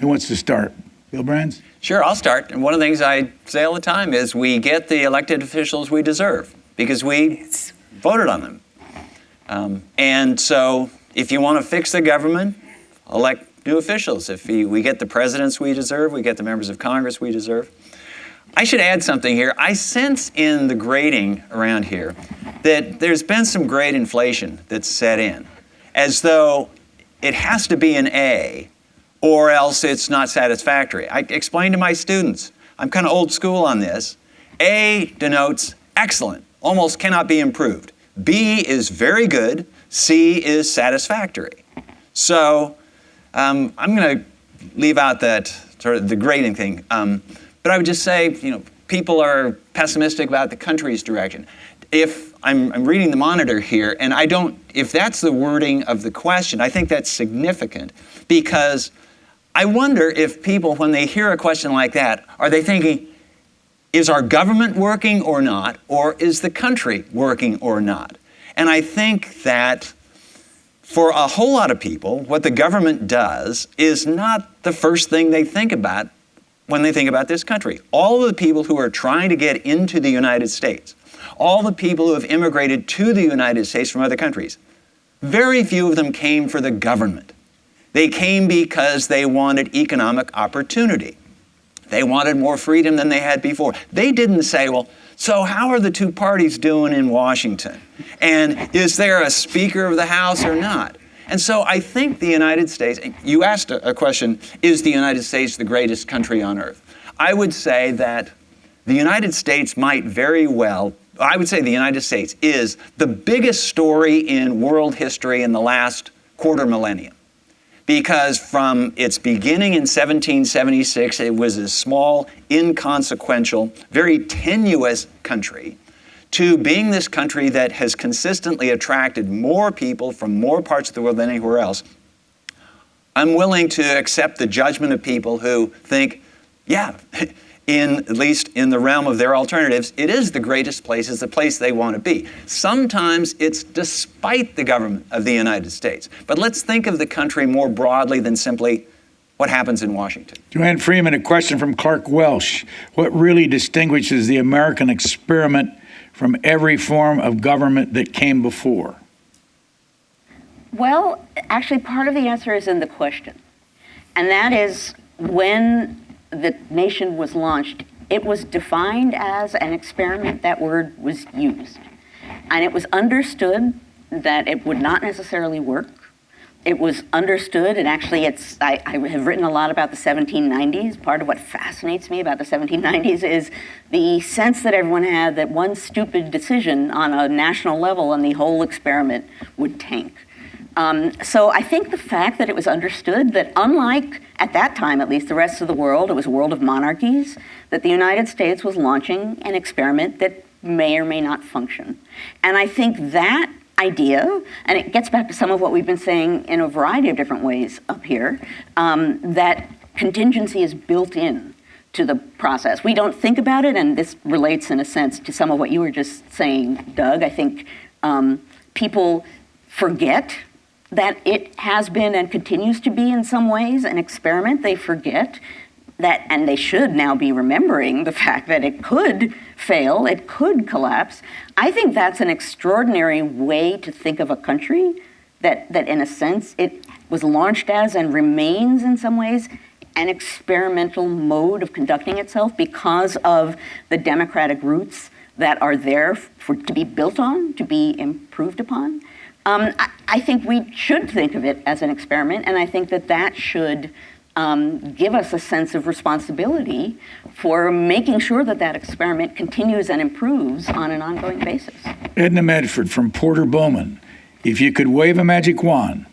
[SPEAKER 1] Who wants to start? Bill Brands?
[SPEAKER 3] Sure, I'll start. And one of the things I say all the time is we get the elected officials we deserve because we voted on them. And so if you want to fix the government, elect new officials. If we get the presidents we deserve, we get the members of Congress we deserve. I should add something here. I sense in the grading around here that there's been some grade inflation that's set in, as though it has to be an A or else it's not satisfactory. I explain to my students, I'm kind of old school on this. A denotes excellent, almost cannot be improved. B is very good. C is satisfactory. So I'm going to leave out that sort of the grading thing. But I would just say, people are pessimistic about the country's direction. If I'm reading the monitor here, and if that's the wording of the question, I think that's significant because I wonder if people, when they hear a question like that, are they thinking, is our government working or not? Or is the country working or not? And I think that for a whole lot of people, what the government does is not the first thing they think about when they think about this country. All of the people who are trying to get into the United States, all the people who have immigrated to the United States from other countries, very few of them came for the government. They came because they wanted economic opportunity. They wanted more freedom than they had before. They didn't say, well, so how are the two parties doing in Washington? And is there a Speaker of the House or not? And so I think the United States, you asked a question, is the United States the greatest country on earth? I would say that the United States might very well, I would say the United States is the biggest story in world history in the last quarter millennium. Because from its beginning in 1776, it was a small, inconsequential, very tenuous country, to being this country that has consistently attracted more people from more parts of the world than anywhere else. I'm willing to accept the judgment of people who think, yeah, at least in the realm of their alternatives, it is the greatest place, it's the place they want to be. Sometimes it's despite the government of the United States. But let's think of the country more broadly than simply what happens in Washington.
[SPEAKER 1] Joanne Freeman, a question from Clark Welsh. What really distinguishes the American experiment from every form of government that came before?
[SPEAKER 4] Well, actually, part of the answer is in the question. And that is, when the nation was launched, it was defined as an experiment. That word was used. And it was understood that it would not necessarily work. It was understood, and actually I have written a lot about the 1790s. Part of what fascinates me about the 1790s is the sense that everyone had that one stupid decision on a national level and the whole experiment would tank. So I think the fact that it was understood that, unlike, at that time at least, the rest of the world, it was a world of monarchies, that the United States was launching an experiment that may or may not function. And I think that idea, and it gets back to some of what we've been saying in a variety of different ways up here, that contingency is built in to the process. We don't think about it, and this relates in a sense to some of what you were just saying, Doug. I think people forget that it has been and continues to be in some ways an experiment. They forget that, and they should now be remembering the fact that it could fail, it could collapse. I think that's an extraordinary way to think of a country, that in a sense it was launched as and remains in some ways an experimental mode of conducting itself because of the democratic roots that are there to be built on, to be improved upon. I think we should think of it as an experiment, and I think that should give us a sense of responsibility for making sure that experiment continues and improves on an ongoing basis.
[SPEAKER 1] Edna Medford from Porter Bowman. If you could wave a magic wand,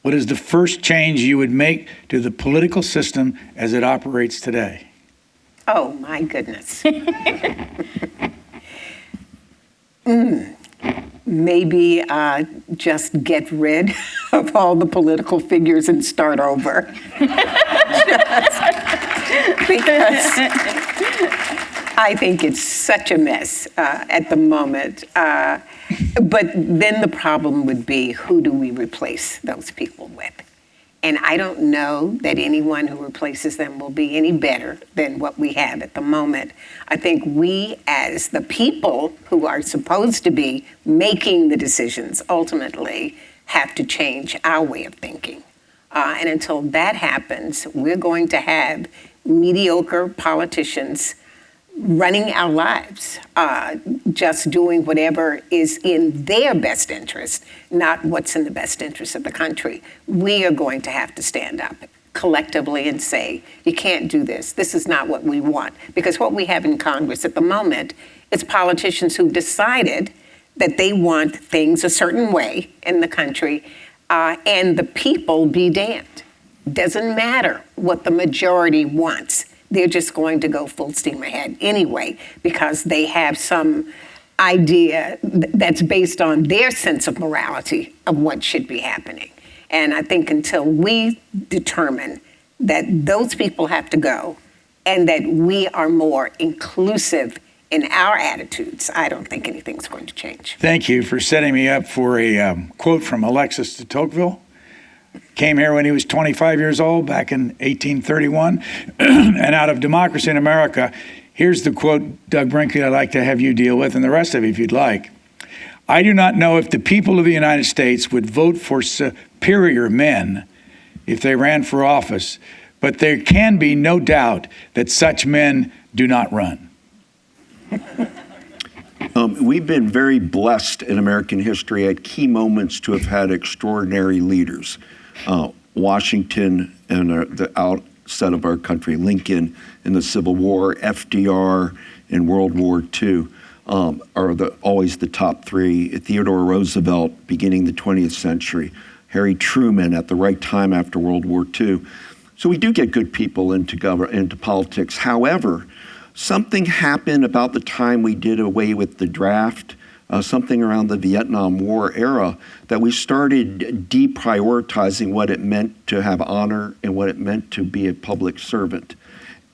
[SPEAKER 1] what is the first change you would make to the political system as it operates today?
[SPEAKER 5] Oh, my goodness. Maybe just get rid of all the political figures and start over. Because I think it's such a mess at the moment. But then the problem would be, who do we replace those people with? And I don't know that anyone who replaces them will be any better than what we have at the moment. I think we, as the people who are supposed to be making the decisions, ultimately have to change our way of thinking. And until that happens, we're going to have mediocre politicians running our lives, just doing whatever is in their best interest, not what's in the best interest of the country. We are going to have to stand up collectively and say, you can't do this. This is not what we want. Because what we have in Congress at the moment is politicians who've decided that they want things a certain way in the country, and the people be damned. Doesn't matter what the majority wants. They're just going to go full steam ahead anyway, because they have some idea that's based on their sense of morality of what should be happening. And I think until we determine that those people have to go and that we are more inclusive in our attitudes, I don't think anything's going to change.
[SPEAKER 1] Thank you for setting me up for a quote from Alexis de Tocqueville. Came here when he was 25 years old, back in 1831. And out of Democracy in America, here's the quote, Doug Brinkley, I'd like to have you deal with, and the rest of you if you'd like. I do not know if the people of the United States would vote for superior men if they ran for office, but there can be no doubt that such men do not run.
[SPEAKER 2] We've been very blessed in American history at key moments to have had extraordinary leaders. Washington and the outset of our country, Lincoln in the Civil War, FDR in World War II are always the top three. Theodore Roosevelt beginning the 20th century, Harry Truman at the right time after World War II. So we do get good people into politics. However, something happened about the time we did away with the draft, something around the Vietnam War era, that we started deprioritizing what it meant to have honor and what it meant to be a public servant.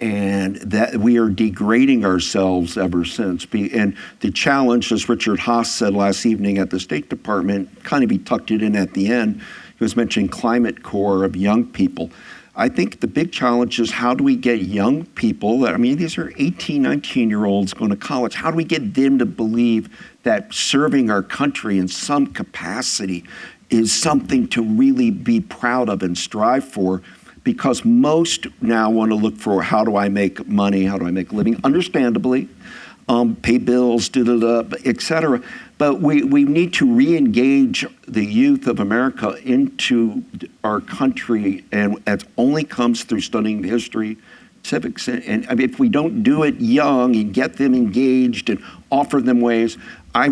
[SPEAKER 2] And that we are degrading ourselves ever since. And the challenge, as Richard Haas said last evening at the State Department, kind of he tucked it in at the end, he was mentioning climate core of young people. I think the big challenge is how do we get young people, these are 18, 19-year-olds going to college, how do we get them to believe that serving our country in some capacity is something to really be proud of and strive for? Because most now want to look for how do I make money, how do I make a living, understandably, pay bills, et cetera. But we need to re-engage the youth of America into our country, and it only comes through studying history, civics. And if we don't do it young and get them engaged and offer them ways, I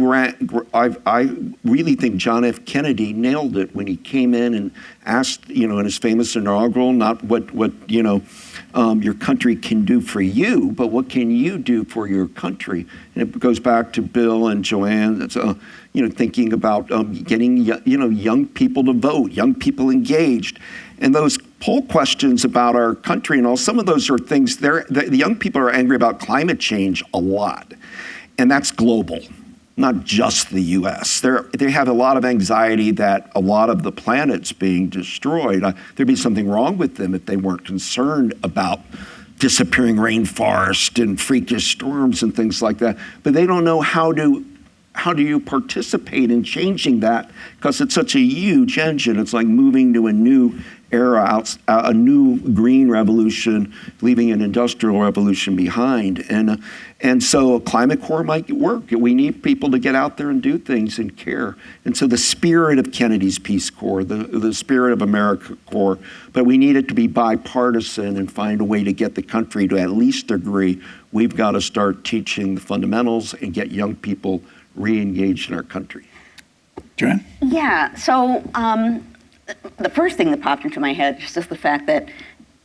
[SPEAKER 2] really think John F. Kennedy nailed it when he came in and asked, in his famous inaugural, not what your country can do for you, but what can you do for your country? And it goes back to Bill and Joanne. That's thinking about getting young people to vote, young people engaged, and those poll questions about our country and all. Some of those are things. The young people are angry about climate change a lot, and that's global. Not just the U.S. They have a lot of anxiety that a lot of the planet's being destroyed. There'd be something wrong with them if they weren't concerned about disappearing rainforest and freakish storms and things like that. But they don't know how do you participate in changing that, because it's such a huge engine. It's like moving to a new era, a new green revolution, leaving an industrial revolution behind. And so a climate core might work. We need people to get out there and do things and care. And so the spirit of Kennedy's Peace Corps, the spirit of America Corps, but we need it to be bipartisan and find a way to get the country to at least agree. We've got to start teaching the fundamentals and get young people re-engaged in our country.
[SPEAKER 1] Joanne?
[SPEAKER 4] Yeah, so the first thing that popped into my head is just the fact that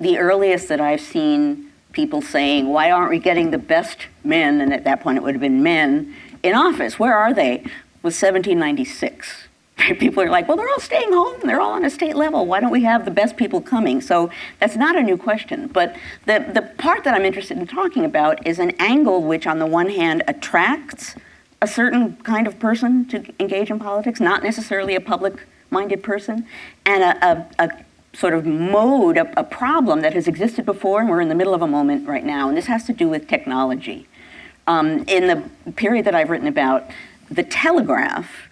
[SPEAKER 4] the earliest that I've seen people saying, why aren't we getting the best men, and at that point it would have been men, in office, where are they, was 1796. People are like, well, they're all staying home, they're all on a state level, why don't we have the best people coming? So that's not a new question, but the part that I'm interested in talking about is an angle which on the one hand attracts a certain kind of person to engage in politics, not necessarily a public-minded person, and a sort of mode, a problem that has existed before, and we're in the middle of a moment right now, and this has to do with technology. In the period that I've written about, the telegraph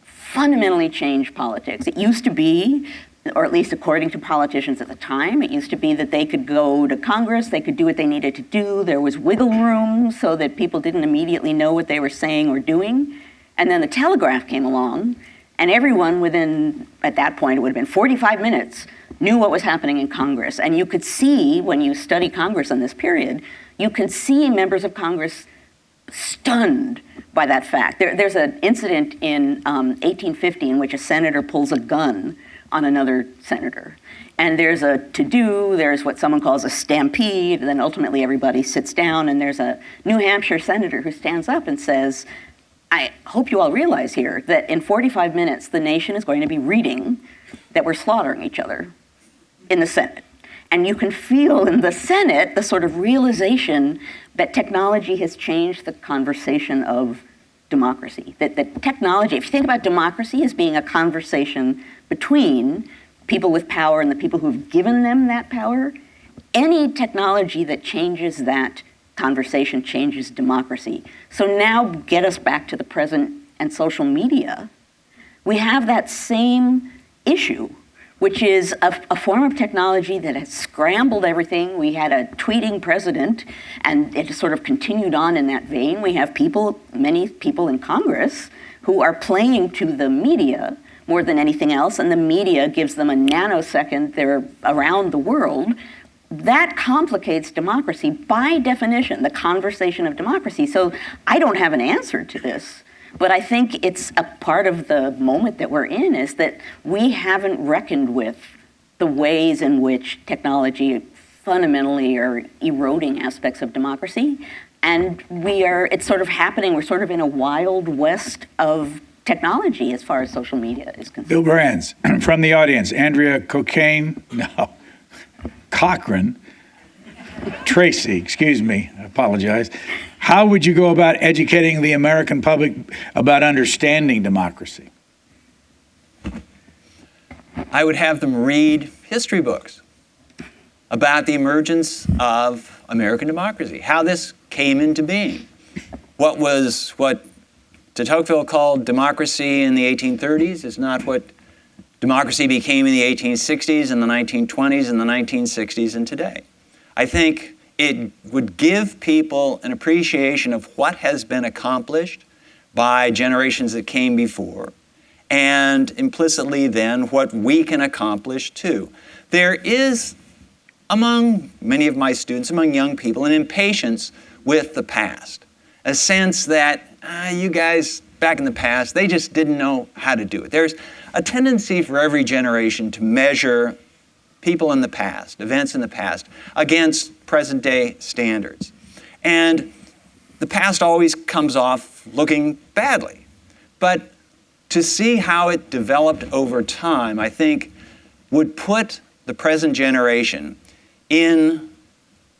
[SPEAKER 4] fundamentally changed politics. It used to be, or at least according to politicians at the time, it used to be that they could go to Congress, they could do what they needed to do, there was wiggle room so that people didn't immediately know what they were saying or doing, and then the telegraph came along, and everyone within, at that point, it would have been 45 minutes, knew what was happening in Congress. And you could see, when you study Congress in this period, you can see members of Congress stunned by that fact. There's an incident in 1850 in which a senator pulls a gun on another senator. And there's a to-do, there's what someone calls a stampede, and then ultimately everybody sits down, and there's a New Hampshire senator who stands up and says, I hope you all realize here that in 45 minutes, the nation is going to be reading that we're slaughtering each other in the Senate. And you can feel in the Senate the sort of realization that technology has changed the conversation of democracy. That technology, if you think about democracy as being a conversation between people with power and the people who've given them that power, any technology that changes that conversation changes democracy. So now get us back to the present and social media. We have that same issue which is a form of technology that has scrambled everything. We had a tweeting president, and it sort of continued on in that vein. We have many people in Congress who are playing to the media more than anything else, and the media gives them a nanosecond. They're around the world. That complicates democracy by definition, the conversation of democracy. So I don't have an answer to this, but I think it's a part of the moment that we're in, is that we haven't reckoned with the ways in which technology fundamentally are eroding aspects of democracy. And it's sort of happening, we're sort of in a wild west of technology as far as social media is concerned.
[SPEAKER 1] Bill Brands, from the audience, Andrea Cochran, Tracy, excuse me, I apologize. How would you go about educating the American public about understanding democracy?
[SPEAKER 3] I would have them read history books about the emergence of American democracy, how this came into being. What de Tocqueville called democracy in the 1830s is not what democracy became in the 1860s and the 1920s and the 1960s and today. I think it would give people an appreciation of what has been accomplished by generations that came before, and implicitly then what we can accomplish too. There is, among many of my students, among young people, an impatience with the past, a sense that you guys back in the past, they just didn't know how to do it. There's a tendency for every generation to measure people in the past, events in the past, against present day standards. And the past always comes off looking badly. But to see how it developed over time, I think, would put the present generation in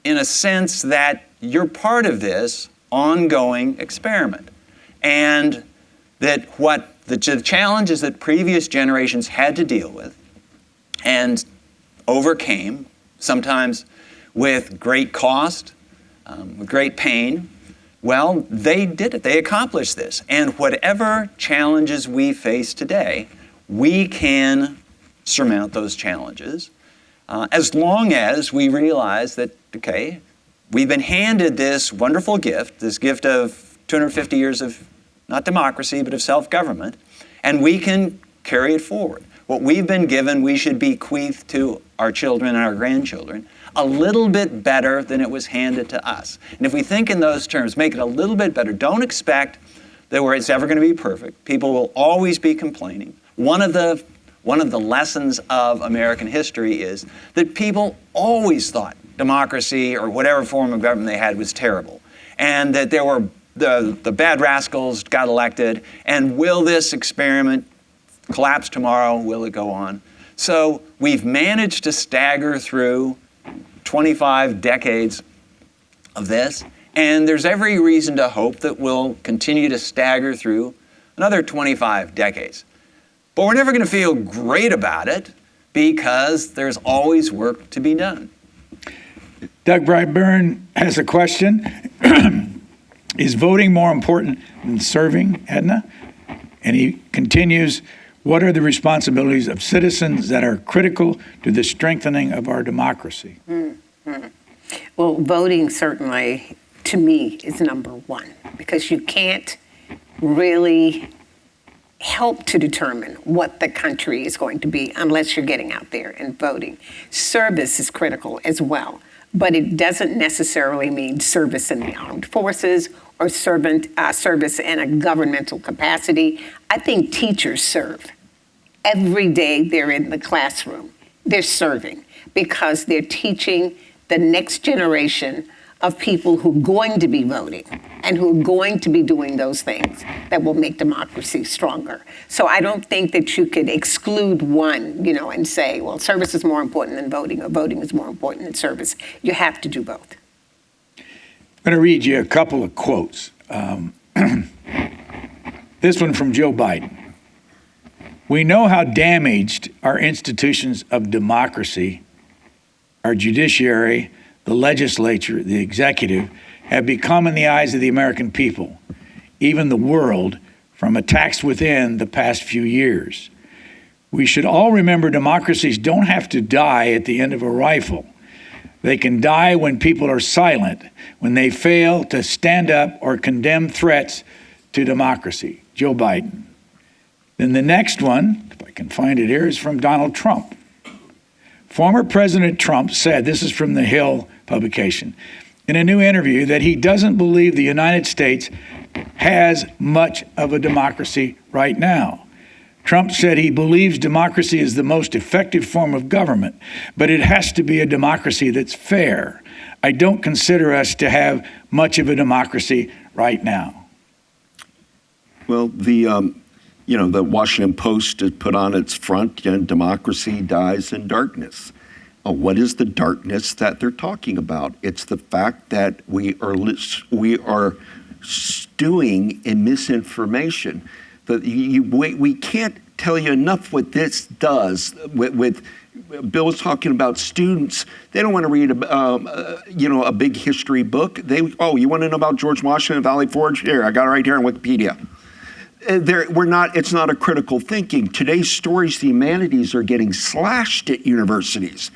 [SPEAKER 3] a sense that you're part of this ongoing experiment. And that the challenges that previous generations had to deal with and overcame, sometimes with great cost, with great pain, well, they did it. They accomplished this. And whatever challenges we face today, we can surmount those challenges as long as we realize that, okay, we've been handed this wonderful gift, this gift of 250 years of not democracy, but of self-government, and we can carry it forward. What we've been given, we should bequeath to our children and our grandchildren a little bit better than it was handed to us. And if we think in those terms, make it a little bit better. Don't expect that it's ever going to be perfect. People will always be complaining. One of the lessons of American history is that people always thought democracy or whatever form of government they had was terrible, and that there were the bad rascals got elected, and will this experiment collapse tomorrow? Will it go on? So we've managed to stagger through 25 decades of this, and there's every reason to hope that we'll continue to stagger through another 25 decades. But we're never going to feel great about it because there's always work to be done.
[SPEAKER 1] Doug Brightburn has a question. Is voting more important than serving, Edna? And he continues, what are the responsibilities of citizens that are critical to the strengthening of our democracy?
[SPEAKER 5] Mm-hmm. Well, voting certainly, to me, is number one, because you can't really help to determine what the country is going to be unless you're getting out there and voting. Service is critical as well, but it doesn't necessarily mean service in the armed forces or service in a governmental capacity. I think teachers serve. Every day they're in the classroom, they're serving because they're teaching the next generation of people who are going to be voting and who are going to be doing those things that will make democracy stronger. So I don't think that you could exclude one, and say, well, service is more important than voting, or voting is more important than service. You have to do both.
[SPEAKER 1] I'm going to read you a couple of quotes. This one from Joe Biden. We know how damaged our institutions of democracy, our judiciary, the legislature, the executive, have become in the eyes of the American people, even the world, from attacks within the past few years. We should all remember democracies don't have to die at the end of a rifle. They can die when people are silent, when they fail to stand up or condemn threats to democracy. Joe Biden. Then the next one, if I can find it here, is from Donald Trump. Former President Trump said, this is from the Hill publication, in a new interview that he doesn't believe the United States has much of a democracy right now. Trump said he believes democracy is the most effective form of government, but it has to be a democracy that's fair. I don't consider us to have much of a democracy right now.
[SPEAKER 2] Well, the Washington Post has put on its front, democracy dies in darkness. What is the darkness that they're talking about? It's the fact that we are stewing in misinformation. We can't tell you enough what this does. With Bill was talking about students. They don't want to read a big history book. You want to know about George Washington, Valley Forge? Here, I got it right here on Wikipedia. It's not a critical thinking. Today's stories, the humanities are getting slashed at universities.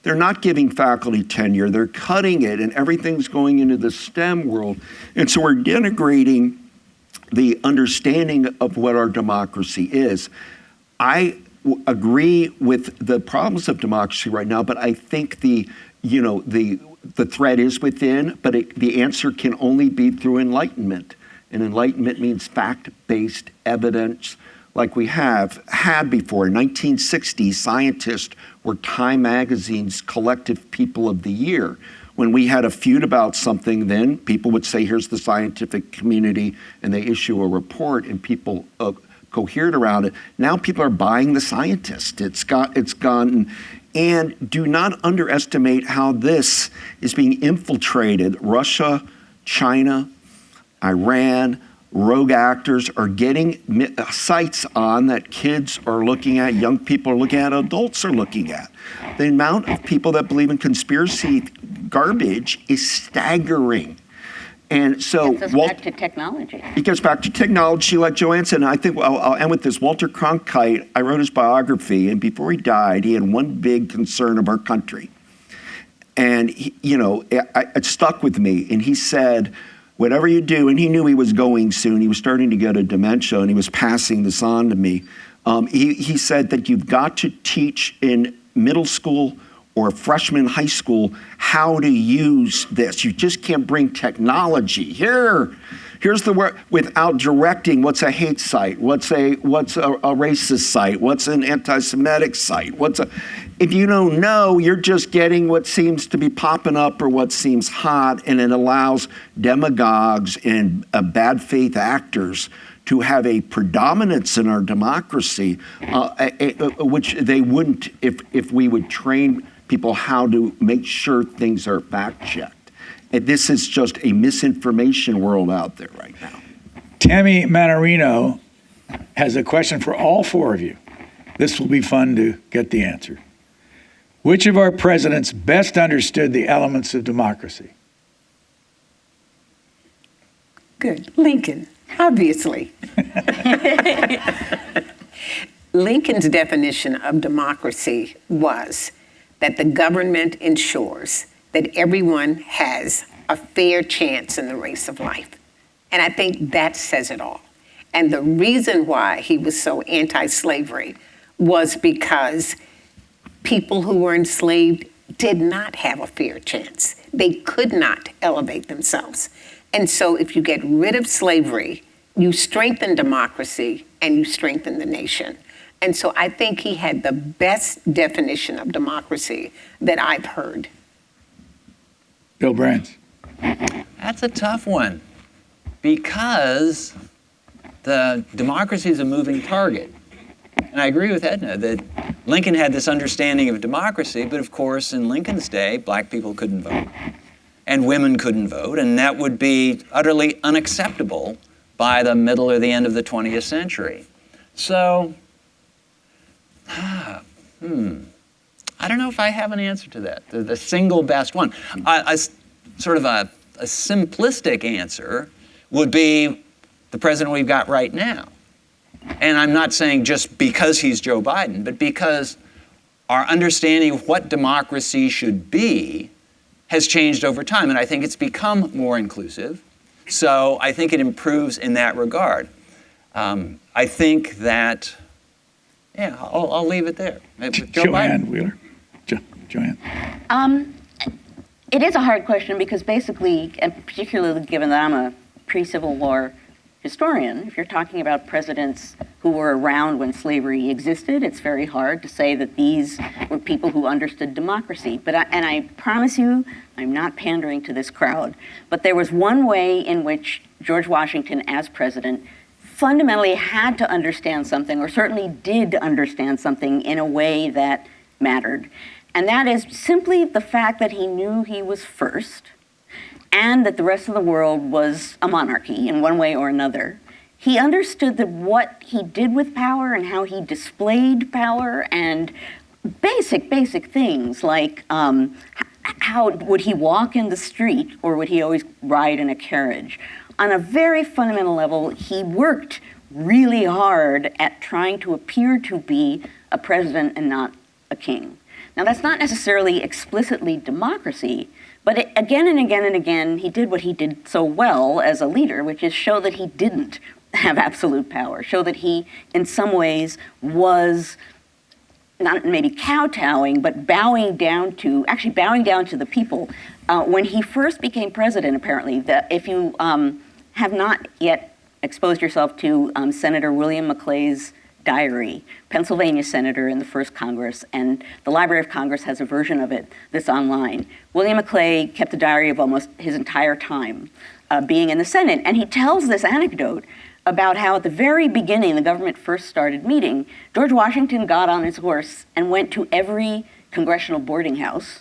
[SPEAKER 2] They're not giving faculty tenure. They're cutting it, and everything's going into the STEM world. And so we're denigrating the understanding of what our democracy is. I agree with the problems of democracy right now, but I think the threat is within, but the answer can only be through enlightenment. And enlightenment means fact-based evidence like we have had before. In 1960, scientists were Time Magazine's Collective People of the Year. When we had a feud about something then, people would say, here's the scientific community, and they issue a report, and people cohered around it. Now people are buying the scientist. It's gone. And do not underestimate how this is being infiltrated. Russia, China, Iran, rogue actors are getting sites on that kids are looking at, young people are looking at, adults are looking at. The amount of people that believe in conspiracy garbage is staggering. And so
[SPEAKER 4] It gets us back to technology.
[SPEAKER 2] It gets back to technology, like Joanne said. And I think I'll end with this. Walter Cronkite, I wrote his biography, and before he died, he had one big concern of our country. And, it stuck with me. And he said, whatever you do, and he knew he was going soon. He was starting to get a dementia, and he was passing this on to me. He said that you've got to teach in middle school or freshman high school how to use this. You just can't bring technology. Here's the word, without directing what's a hate site, what's a racist site, what's an anti-Semitic site, if you don't know, you're just getting what seems to be popping up or what seems hot, and it allows demagogues and bad faith actors to have a predominance in our democracy, which they wouldn't if we would train people how to make sure things are fact-checked. And this is just a misinformation world out there right now.
[SPEAKER 1] Tammy Manarino has a question for all four of you. This will be fun to get the answer. Which of our presidents best understood the elements of democracy?
[SPEAKER 5] Good. Lincoln, obviously. Lincoln's definition of democracy was that the government ensures that everyone has a fair chance in the race of life. And I think that says it all. And the reason why he was so anti-slavery was because people who were enslaved did not have a fair chance. They could not elevate themselves. And so if you get rid of slavery, you strengthen democracy and you strengthen the nation. And so I think he had the best definition of democracy that I've heard.
[SPEAKER 1] Bill Brands.
[SPEAKER 3] That's a tough one because the democracy is a moving target. And I agree with Edna that Lincoln had this understanding of democracy, but of course in Lincoln's day, black people couldn't vote and women couldn't vote, and that would be utterly unacceptable by the middle or the end of the 20th century. So, I don't know if I have an answer to that, the single best one. Sort of a simplistic answer would be the president we've got right now. And I'm not saying just because he's Joe Biden, but because our understanding of what democracy should be has changed over time. And I think it's become more inclusive. So I think it improves in that regard. I think that, yeah, I'll leave it there. With Joe
[SPEAKER 1] Joanne
[SPEAKER 3] Biden.
[SPEAKER 1] Wheeler. Joanne.
[SPEAKER 4] It is a hard question because basically, and particularly given that I'm a pre-Civil War historian, if you're talking about presidents who were around when slavery existed, it's very hard to say that these were people who understood democracy. But I promise you, I'm not pandering to this crowd, but there was one way in which George Washington, as president, fundamentally had to understand something, or certainly did understand something in a way that mattered. And that is simply the fact that he knew he was first, and that the rest of the world was a monarchy in one way or another. He understood that what he did with power and how he displayed power, and basic things like how would he walk in the street or would he always ride in a carriage? On a very fundamental level, he worked really hard at trying to appear to be a president and not a king. Now, that's not necessarily explicitly democracy, but again and again and again, he did what he did so well as a leader, which is show that he didn't have absolute power, show that he, in some ways, was not maybe kowtowing, but bowing down to the people. When he first became president, apparently, if you have not yet exposed yourself to Senator William McClay's diary, Pennsylvania senator in the first Congress, and the Library of Congress has a version of it that's online. William McClay kept a diary of almost his entire time being in the Senate, and he tells this anecdote about how at the very beginning the government first started meeting, George Washington got on his horse and went to every congressional boarding house,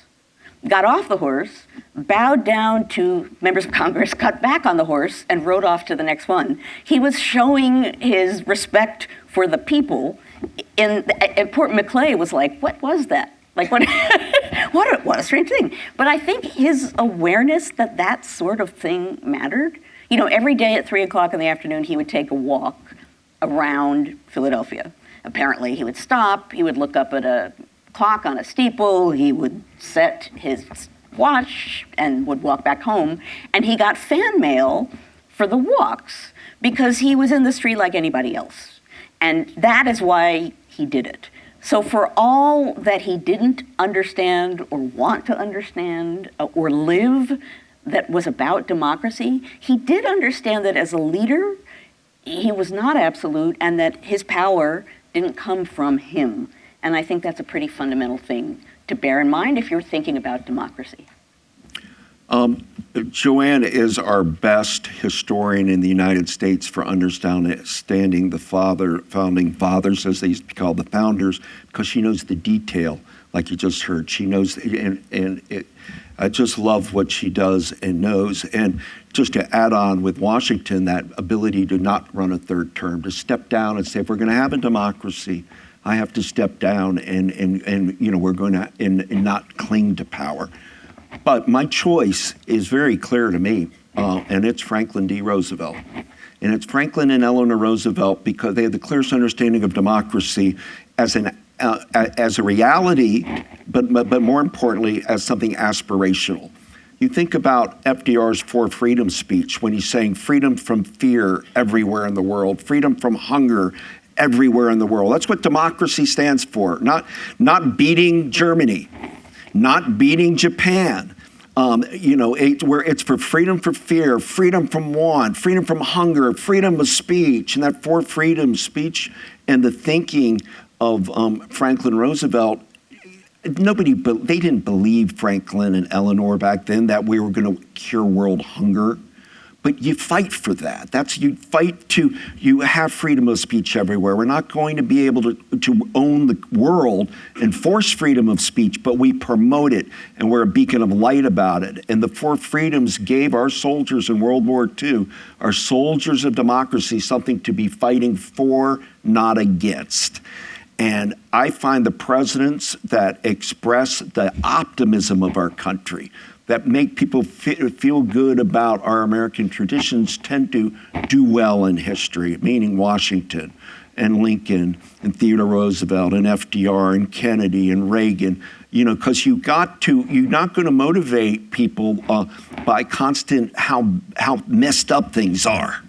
[SPEAKER 4] got off the horse, bowed down to members of Congress, got back on the horse, and rode off to the next one. He was showing his respect for the people. And poor McClay was like, what was that? Like, what, what a strange thing. But I think his awareness that that sort of thing mattered, you know, every day at 3 o'clock in the afternoon, he would take a walk around Philadelphia. Apparently, he would stop, he would look up at a clock on a steeple, he would set his watch and would walk back home, and he got fan mail for the walks because he was in the street like anybody else. And that is why he did it. So for all that he didn't understand or want to understand or live that was about democracy, he did understand that as a leader, he was not absolute and that his power didn't come from him. And I think that's a pretty fundamental thing to bear in mind if you're thinking about democracy.
[SPEAKER 2] Joanne is our best historian in the United States for understanding the founding fathers, as they used to be called, the founders, because she knows the detail, like you just heard. She knows, I just love what she does and knows. And just to add on with Washington, that ability to not run a third term, to step down and say, if we're going to have a democracy, I have to step down and you know, we're going to and not cling to power. But my choice is very clear to me, and it's Franklin D. Roosevelt. And it's Franklin and Eleanor Roosevelt because they had the clearest understanding of democracy as a reality, but more importantly, as something aspirational. You think about FDR's For Freedom speech when he's saying freedom from fear everywhere in the world, freedom from hunger everywhere in the world. That's what democracy stands for, not beating Germany, not beating Japan. You know, where it's for freedom from fear, freedom from want, freedom from hunger, freedom of speech. And that For Freedom speech and the thinking of Franklin Roosevelt, they didn't believe, Franklin and Eleanor back then, that we were going to cure world hunger. But you fight for that. You have freedom of speech everywhere. We're not going to be able to own the world and force freedom of speech, but we promote it and we're a beacon of light about it. And the Four Freedoms gave our soldiers in World War II, our soldiers of democracy, something to be fighting for, not against. And I find the presidents that express the optimism of our country, that make people feel good about our American traditions, tend to do well in history, meaning Washington and Lincoln and Theodore Roosevelt and FDR and Kennedy and Reagan, you know, because you're not going to motivate people by constant how messed up things are.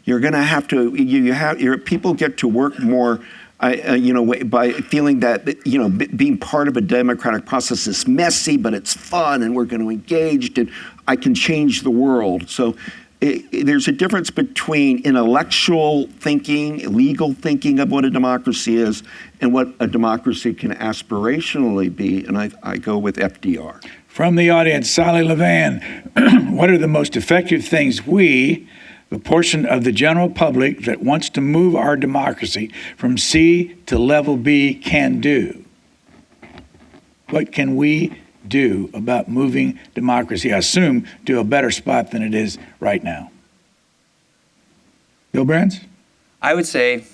[SPEAKER 2] You're going to have to, people get to work more, you know, by feeling that, you know, being part of a democratic process is messy, but it's fun and we're going to engage and I can change the world. So there's a difference between intellectual thinking, legal thinking of what a democracy is and what a democracy can aspirationally be. And I go with FDR.
[SPEAKER 1] From the audience, Sally Levan, what are the most effective things we, the portion of the general public that wants to move our democracy from C to level B, can do? What can we do about moving democracy, I assume, to a better spot than it is right now? Bill Brands?
[SPEAKER 3] I would say,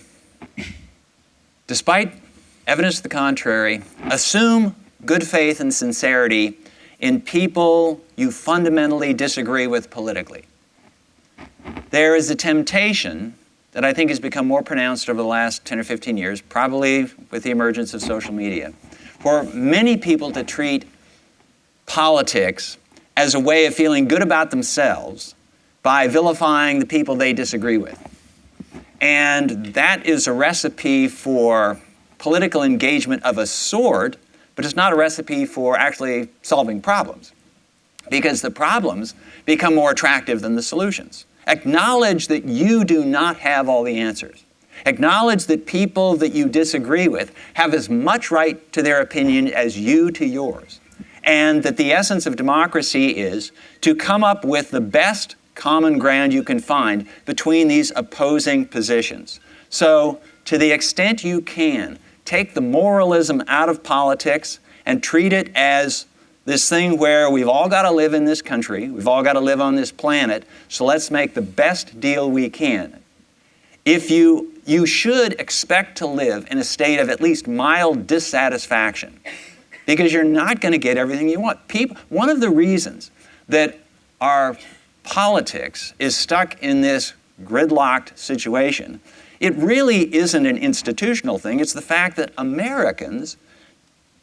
[SPEAKER 3] despite evidence to the contrary, assume good faith and sincerity in people you fundamentally disagree with politically. There is a temptation that I think has become more pronounced over the last 10 or 15 years, probably with the emergence of social media, for many people to treat politics as a way of feeling good about themselves by vilifying the people they disagree with. And that is a recipe for political engagement of a sort, but it's not a recipe for actually solving problems, because the problems become more attractive than the solutions. Acknowledge that you do not have all the answers. Acknowledge that people that you disagree with have as much right to their opinion as you to yours. And that the essence of democracy is to come up with the best common ground you can find between these opposing positions. So, to the extent you can, take the moralism out of politics and treat it as this thing where we've all got to live in this country, we've all got to live on this planet, so let's make the best deal we can. If you should expect to live in a state of at least mild dissatisfaction, because you're not going to get everything you want. One of the reasons that our politics is stuck in this gridlocked situation, it really isn't an institutional thing. It's the fact that Americans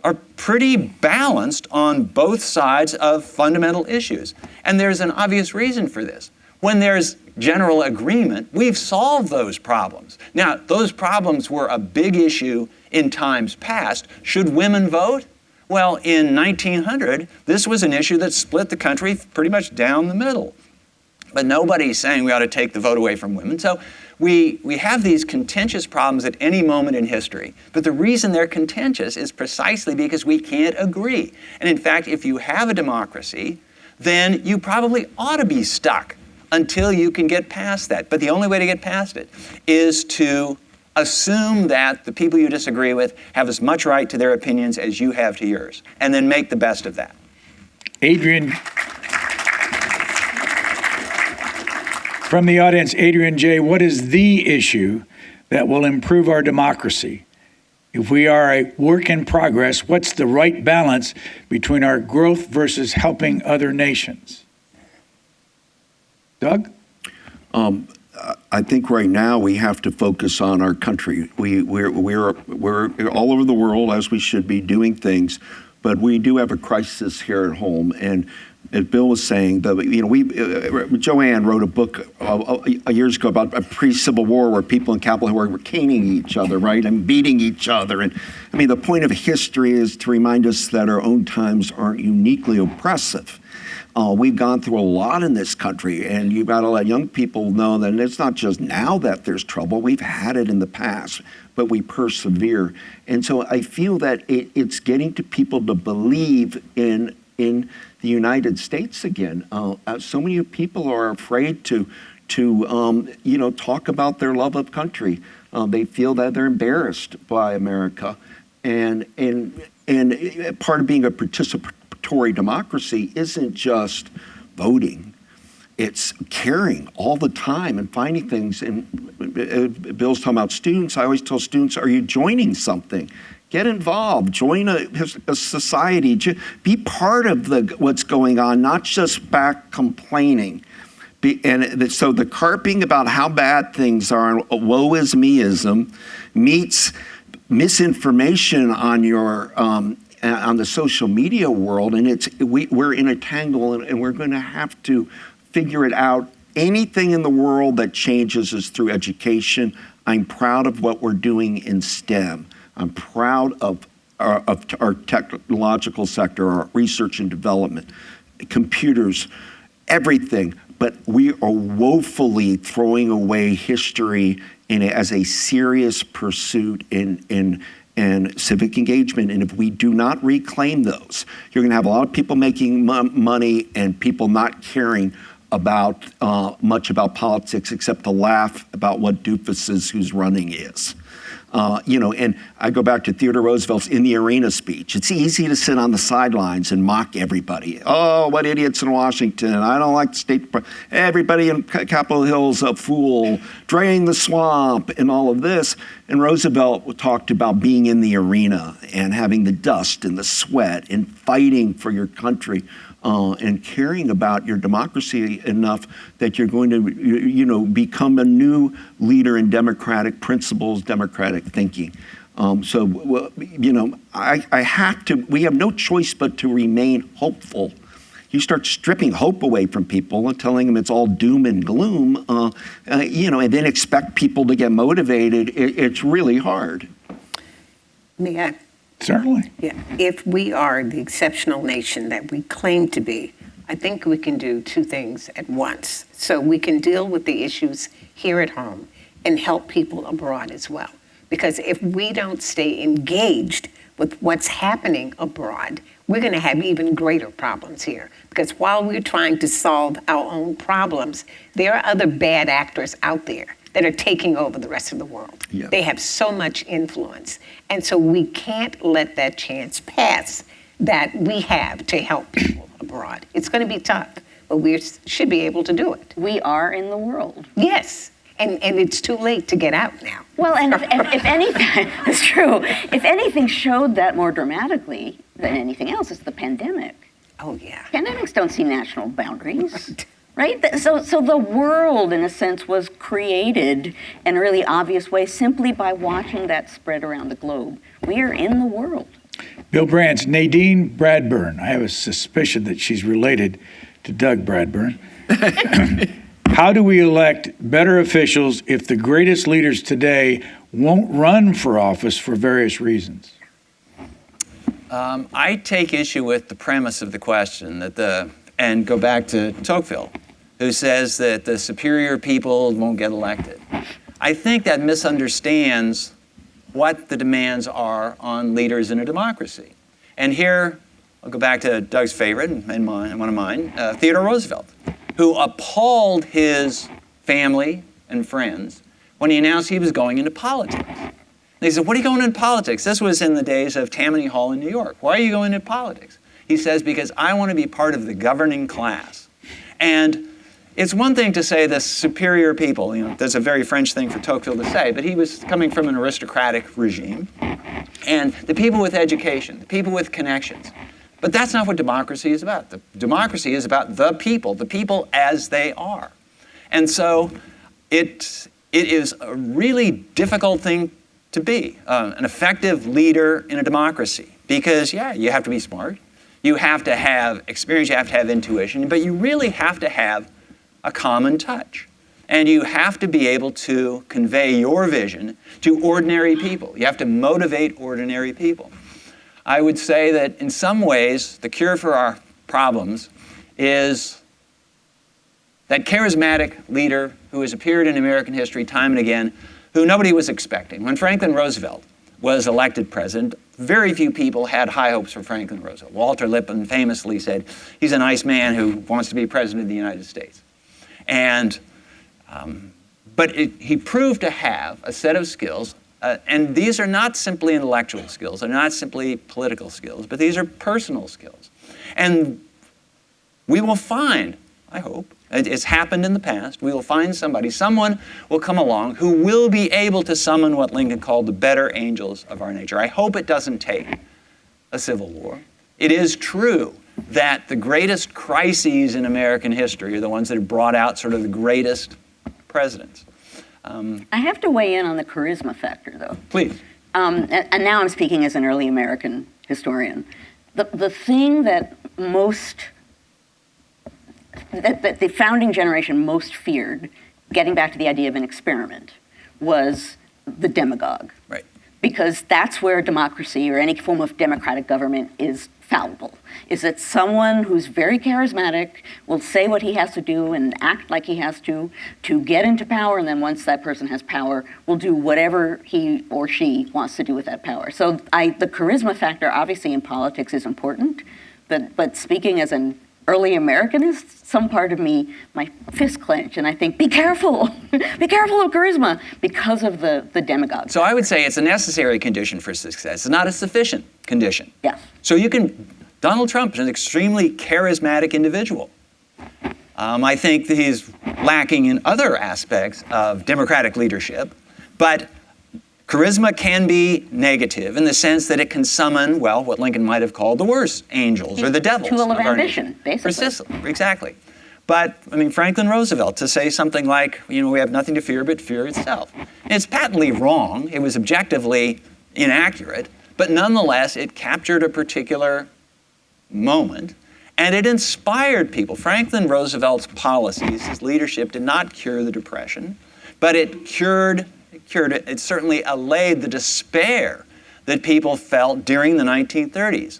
[SPEAKER 3] are pretty balanced on both sides of fundamental issues. And there's an obvious reason for this. When there's general agreement, we've solved those problems. Now, those problems were a big issue in times past. Should women vote? Well, in 1900, this was an issue that split the country pretty much down the middle. But nobody's saying we ought to take the vote away from women. So we have these contentious problems at any moment in history. But the reason they're contentious is precisely because we can't agree. And in fact, if you have a democracy, then you probably ought to be stuck until you can get past that. But the only way to get past it is to assume that the people you disagree with have as much right to their opinions as you have to yours, and then make the best of that.
[SPEAKER 1] Adrian, from the audience, Adrian J., what is the issue that will improve our democracy? If we are a work in progress, what's the right balance between our growth versus helping other nations? Doug?
[SPEAKER 2] I think right now we have to focus on our country. We're all over the world, as we should be, doing things, but we do have a crisis here at home. And as Bill was saying, Joanne wrote a book years ago about a pre-Civil War where people in Capitol Hill were caning each other, right, and beating each other. And I mean, the point of history is to remind us that our own times aren't uniquely oppressive. We've gone through a lot in this country, and you've got to let young people know that it's not just now that there's trouble. We've had it in the past, but we persevere. And so I feel that it's getting to people to believe in the United States again. So many people are afraid to talk about their love of country. They feel that they're embarrassed by America, and part of being a participatory democracy isn't just voting. It's caring all the time and finding things. And Bill's talking about students. I always tell students, are you joining something? Get involved. Join a society. Be part of what's going on, not just back complaining. So the carping about how bad things are, woe is meism, meets misinformation on your on the social media world, and we're in a tangle, and we're going to have to figure it out. Anything in the world that changes is through education. I'm proud of what we're doing in STEM. I'm proud of our technological sector, our research and development, computers, everything. But we are woefully throwing away history as a serious pursuit in civic engagement. And if we do not reclaim those, you're going to have a lot of people making money and people not caring about much about politics except to laugh about what doofuses who's running is. And I go back to Theodore Roosevelt's In the Arena speech. It's easy to sit on the sidelines and mock everybody. Oh, what idiots in Washington. I don't like the state. Everybody in Capitol Hill's a fool. Drain the swamp and all of this. And Roosevelt talked about being in the arena and having the dust and the sweat and fighting for your country. And caring about your democracy enough that you're going to, become a new leader in democratic principles, democratic thinking. We have no choice but to remain hopeful. You start stripping hope away from people and telling them it's all doom and gloom, and then expect people to get motivated. It's really hard.
[SPEAKER 5] May I?
[SPEAKER 1] Certainly.
[SPEAKER 5] Yeah, if we are the exceptional nation that we claim to be, I think we can do two things at once. So we can deal with the issues here at home and help people abroad as well. Because if we don't stay engaged with what's happening abroad, we're going to have even greater problems here. Because while we're trying to solve our own problems, there are other bad actors out there that are taking over the rest of the world.
[SPEAKER 2] Yeah.
[SPEAKER 5] They have so much influence. And so we can't let that chance pass that we have to help people abroad. It's going to be tough, but we should be able to do it.
[SPEAKER 4] We are in the world.
[SPEAKER 5] Yes, and it's too late to get out now.
[SPEAKER 4] Well, and if anything, that's true. If anything showed that more dramatically than anything else, it's the pandemic.
[SPEAKER 5] Oh, yeah.
[SPEAKER 4] Pandemics don't see national boundaries. Right? So the world, in a sense, was created in a really obvious way simply by watching that spread around the globe. We are in the world.
[SPEAKER 1] Bill Brandt's Nadine Bradburn. I have a suspicion that she's related to Doug Bradburn. How do we elect better officials if the greatest leaders today won't run for office for various reasons?
[SPEAKER 3] I take issue with the premise of the question and go back to Tocqueville, who says that the superior people won't get elected. I think that misunderstands what the demands are on leaders in a democracy. And here, I'll go back to Doug's favorite and one of mine, Theodore Roosevelt, who appalled his family and friends when he announced he was going into politics. And they said, "What are you going into politics?" This was in the days of Tammany Hall in New York. "Why are you going into politics?" He says, "Because I want to be part of the governing class." And it's one thing to say the superior people, there's a very French thing for Tocqueville to say, but he was coming from an aristocratic regime. And the people with education, the people with connections. But that's not what democracy is about. The democracy is about the people as they are. And so it is a really difficult thing to be, an effective leader in a democracy. Because, you have to be smart. You have to have experience, you have to have intuition, but you really have to have a common touch. And you have to be able to convey your vision to ordinary people. You have to motivate ordinary people. I would say that in some ways, the cure for our problems is that charismatic leader who has appeared in American history time and again, who nobody was expecting. When Franklin Roosevelt was elected president, very few people had high hopes for Franklin Roosevelt. Walter Lippmann famously said, "He's a nice man who wants to be president of the United States." But he proved to have a set of skills, and these are not simply intellectual skills, they're not simply political skills, but these are personal skills. And we will find, I hope, it's happened in the past, we will find someone will come along who will be able to summon what Lincoln called the better angels of our nature. I hope it doesn't take a civil war. It is true that the greatest crises in American history are the ones that have brought out sort of the greatest presidents.
[SPEAKER 4] I have to weigh in on the charisma factor, though.
[SPEAKER 3] Please.
[SPEAKER 4] And now I'm speaking as an early American historian. The thing that that the founding generation most feared, getting back to the idea of an experiment, was the demagogue.
[SPEAKER 3] Right.
[SPEAKER 4] Because that's where democracy or any form of democratic government is fallible, is that someone who's very charismatic will say what he has to do and act like he has to get into power, and then once that person has power, will do whatever he or she wants to do with that power. So the charisma factor, obviously in politics, is important, but speaking as an early Americanist, some part of me, my fist clench, and I think, be careful, be careful of charisma, because of the demagogue.
[SPEAKER 3] So I would say it's a necessary condition for success. It's not a sufficient condition.
[SPEAKER 4] Yes.
[SPEAKER 3] So Donald Trump is an extremely charismatic individual. I think that he's lacking in other aspects of democratic leadership, but charisma can be negative in the sense that it can summon, well, what Lincoln might have called the worst angels or the devils.
[SPEAKER 4] Tool of
[SPEAKER 3] our
[SPEAKER 4] ambition,
[SPEAKER 3] nation.
[SPEAKER 4] basically.
[SPEAKER 3] Exactly. But, I mean, Franklin Roosevelt, to say something like, we have nothing to fear but fear itself. And it's patently wrong. It was objectively inaccurate, but nonetheless, it captured a particular moment, and it inspired people. Franklin Roosevelt's policies, his leadership, did not cure the Depression, but it it certainly allayed the despair that people felt during the 1930s.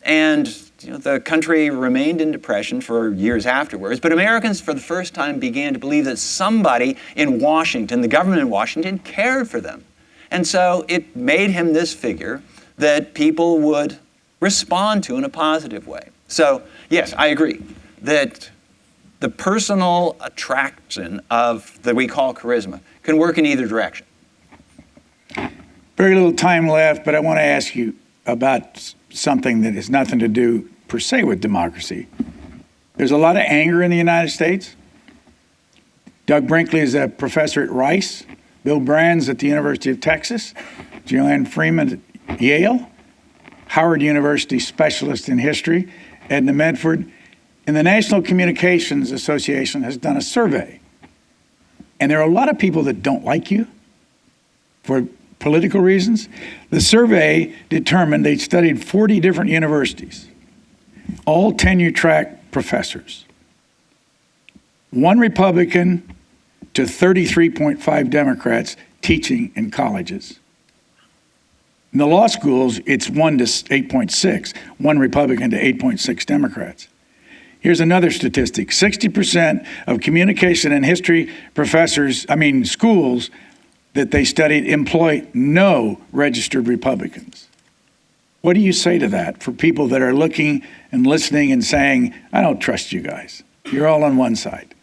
[SPEAKER 3] And the country remained in depression for years afterwards, but Americans for the first time began to believe that somebody in Washington, the government in Washington, cared for them. And so it made him this figure that people would respond to in a positive way. So, yes, I agree that the personal attraction that we call charisma can work in either direction.
[SPEAKER 1] Very little time left, but I want to ask you about something that has nothing to do per se with democracy. There's a lot of anger in the United States. Doug Brinkley is a professor at Rice. Bill Brand's at the University of Texas. Joanne Freeman at Yale. Howard University specialist in history, Edna Medford. And the National Communications Association has done a survey. And there are a lot of people that don't like you for political reasons. The survey determined they studied 40 different universities, all tenure-track professors. One Republican to 33.5 Democrats teaching in colleges. In the law schools, it's 1 to 8.6, one Republican to 8.6 Democrats. Here's another statistic. 60% of communication and history schools that they studied employ no registered Republicans. What do you say to that for people that are looking and listening and saying, I don't trust you guys. You're all on one side.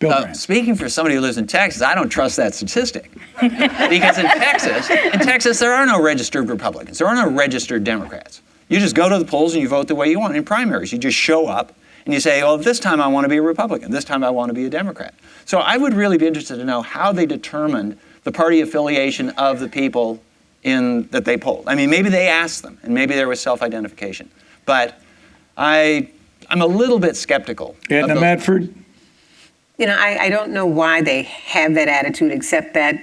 [SPEAKER 1] Bill Brand.
[SPEAKER 3] Speaking for somebody who lives in Texas, I don't trust that statistic. Because in Texas, there are no registered Republicans. There are no registered Democrats. You just go to the polls and you vote the way you want. In primaries, you just show up and you say, oh, this time I want to be a Republican. This time I want to be a Democrat. So I would really be interested to know how they determined the party affiliation of the people that they polled. I mean, maybe they asked them, and maybe there was self-identification. But I'm a little bit skeptical.
[SPEAKER 1] Edna Medford?
[SPEAKER 5] I don't know why they have that attitude, except that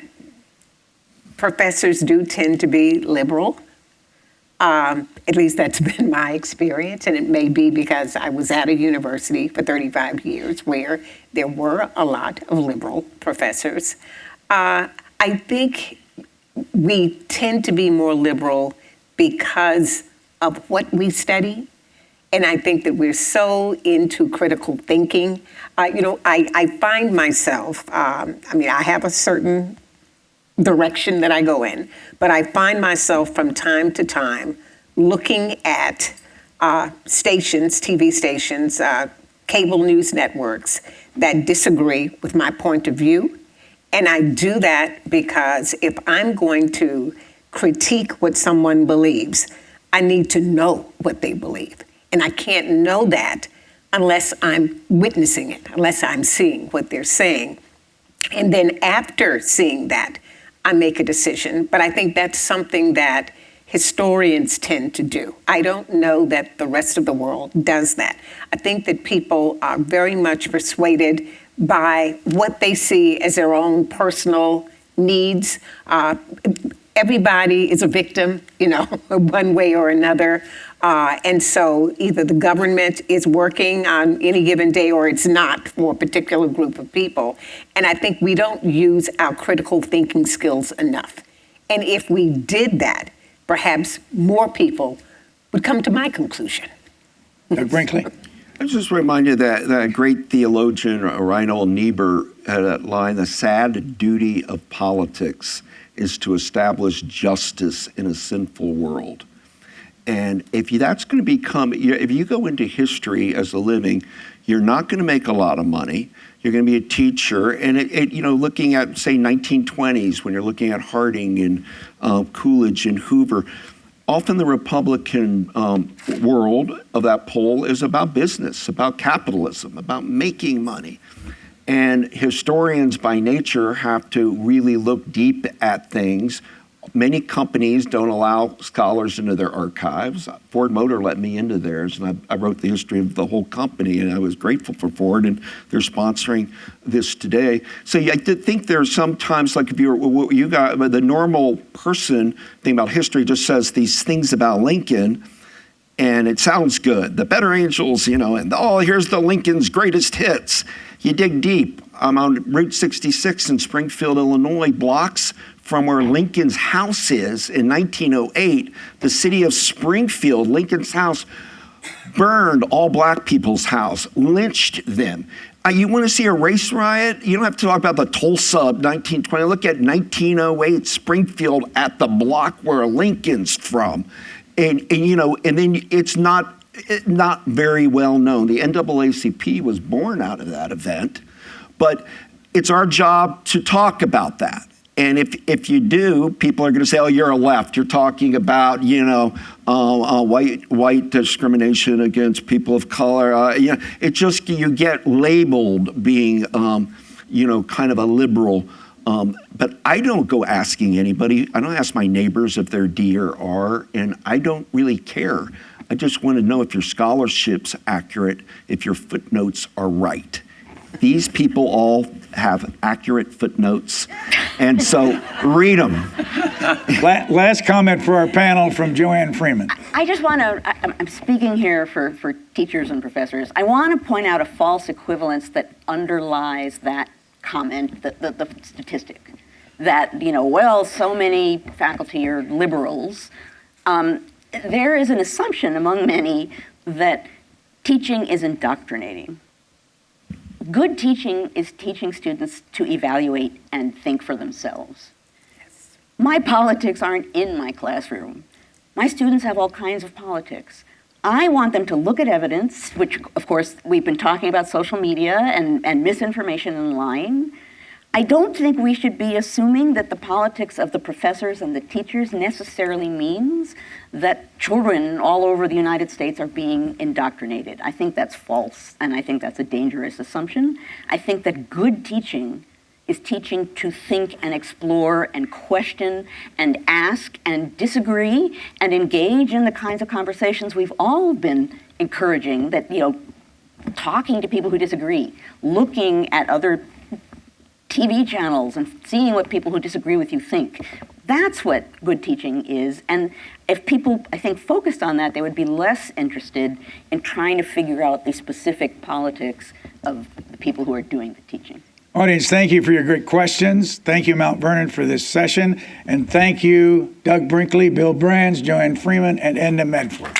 [SPEAKER 5] professors do tend to be liberal. At least that's been my experience, and it may be because I was at a university for 35 years where there were a lot of liberal professors. I think we tend to be more liberal because of what we study. And I think that we're so into critical thinking. I find myself, I have a certain direction that I go in, but I find myself from time to time looking at stations, TV stations, cable news networks that disagree with my point of view. And I do that because if I'm going to critique what someone believes, I need to know what they believe. And I can't know that unless I'm witnessing it, unless I'm seeing what they're saying. And then after seeing that, I make a decision. But I think that's something that historians tend to do. I don't know that the rest of the world does that. I think that people are very much persuaded by what they see as their own personal needs. Everybody is a victim, one way or another. And so either the government is working on any given day or it's not for a particular group of people. And I think we don't use our critical thinking skills enough. And if we did that, perhaps more people would come to my conclusion.
[SPEAKER 1] Doug Brinkley?
[SPEAKER 2] I was just reminded that great theologian Reinhold Niebuhr had that line, the sad duty of politics is to establish justice in a sinful world. And if that's going to become, if you go into history as a living, you're not going to make a lot of money. You're going to be a teacher. And, looking at, say, 1920s, when you're looking at Harding and Coolidge and Hoover, often the Republican world of that poll is about business, about capitalism, about making money. And historians by nature have to really look deep at things. Many companies don't allow scholars into their archives. Ford Motor let me into theirs, and I wrote the history of the whole company, and I was grateful for Ford, and they're sponsoring this today. So I think there's sometimes, like if you got the normal person thing about history just says these things about Lincoln, and it sounds good. The better angels, and here's the Lincoln's greatest hits. You dig deep. I'm on Route 66 in Springfield, Illinois, blocks from where Lincoln's house is in 1908. The city of Springfield, Lincoln's house, burned all black people's house, lynched them. You want to see a race riot? You don't have to talk about the Tulsa of 1920. Look at 1908 Springfield at the block where Lincoln's from. And then it's not very well known. The NAACP was born out of that event, but it's our job to talk about that. And if you do, people are going to say, "Oh, you're a left. You're talking about white discrimination against people of color." It just you get labeled being kind of a liberal. But I don't go asking anybody. I don't ask my neighbors if they're D or R, and I don't really care. I just want to know if your scholarship's accurate, if your footnotes are right. These people all have accurate footnotes, and so read them.
[SPEAKER 1] Last comment for our panel from Joanne Freeman.
[SPEAKER 4] I just want to, I'm speaking here for teachers and professors. I want to point out a false equivalence that underlies that comment, the statistic, that, so many faculty are liberals. There is an assumption among many that teaching is indoctrinating. Good teaching is teaching students to evaluate and think for themselves. Yes. My politics aren't in my classroom. My students have all kinds of politics. I want them to look at evidence, which, of course, we've been talking about social media and misinformation and lying. I don't think we should be assuming that the politics of the professors and the teachers necessarily means that children all over the United States are being indoctrinated. I think that's false, and I think that's a dangerous assumption. I think that good teaching is teaching to think and explore and question and ask and disagree and engage in the kinds of conversations we've all been encouraging, that, talking to people who disagree, looking at other TV channels and seeing what people who disagree with you think. That's what good teaching is. And if people, I think, focused on that, they would be less interested in trying to figure out the specific politics of the people who are doing the teaching.
[SPEAKER 1] Audience, thank you for your great questions. Thank you, Mount Vernon, for this session. And thank you, Doug Brinkley, Bill Brands, Joanne Freeman, and Edna Medford.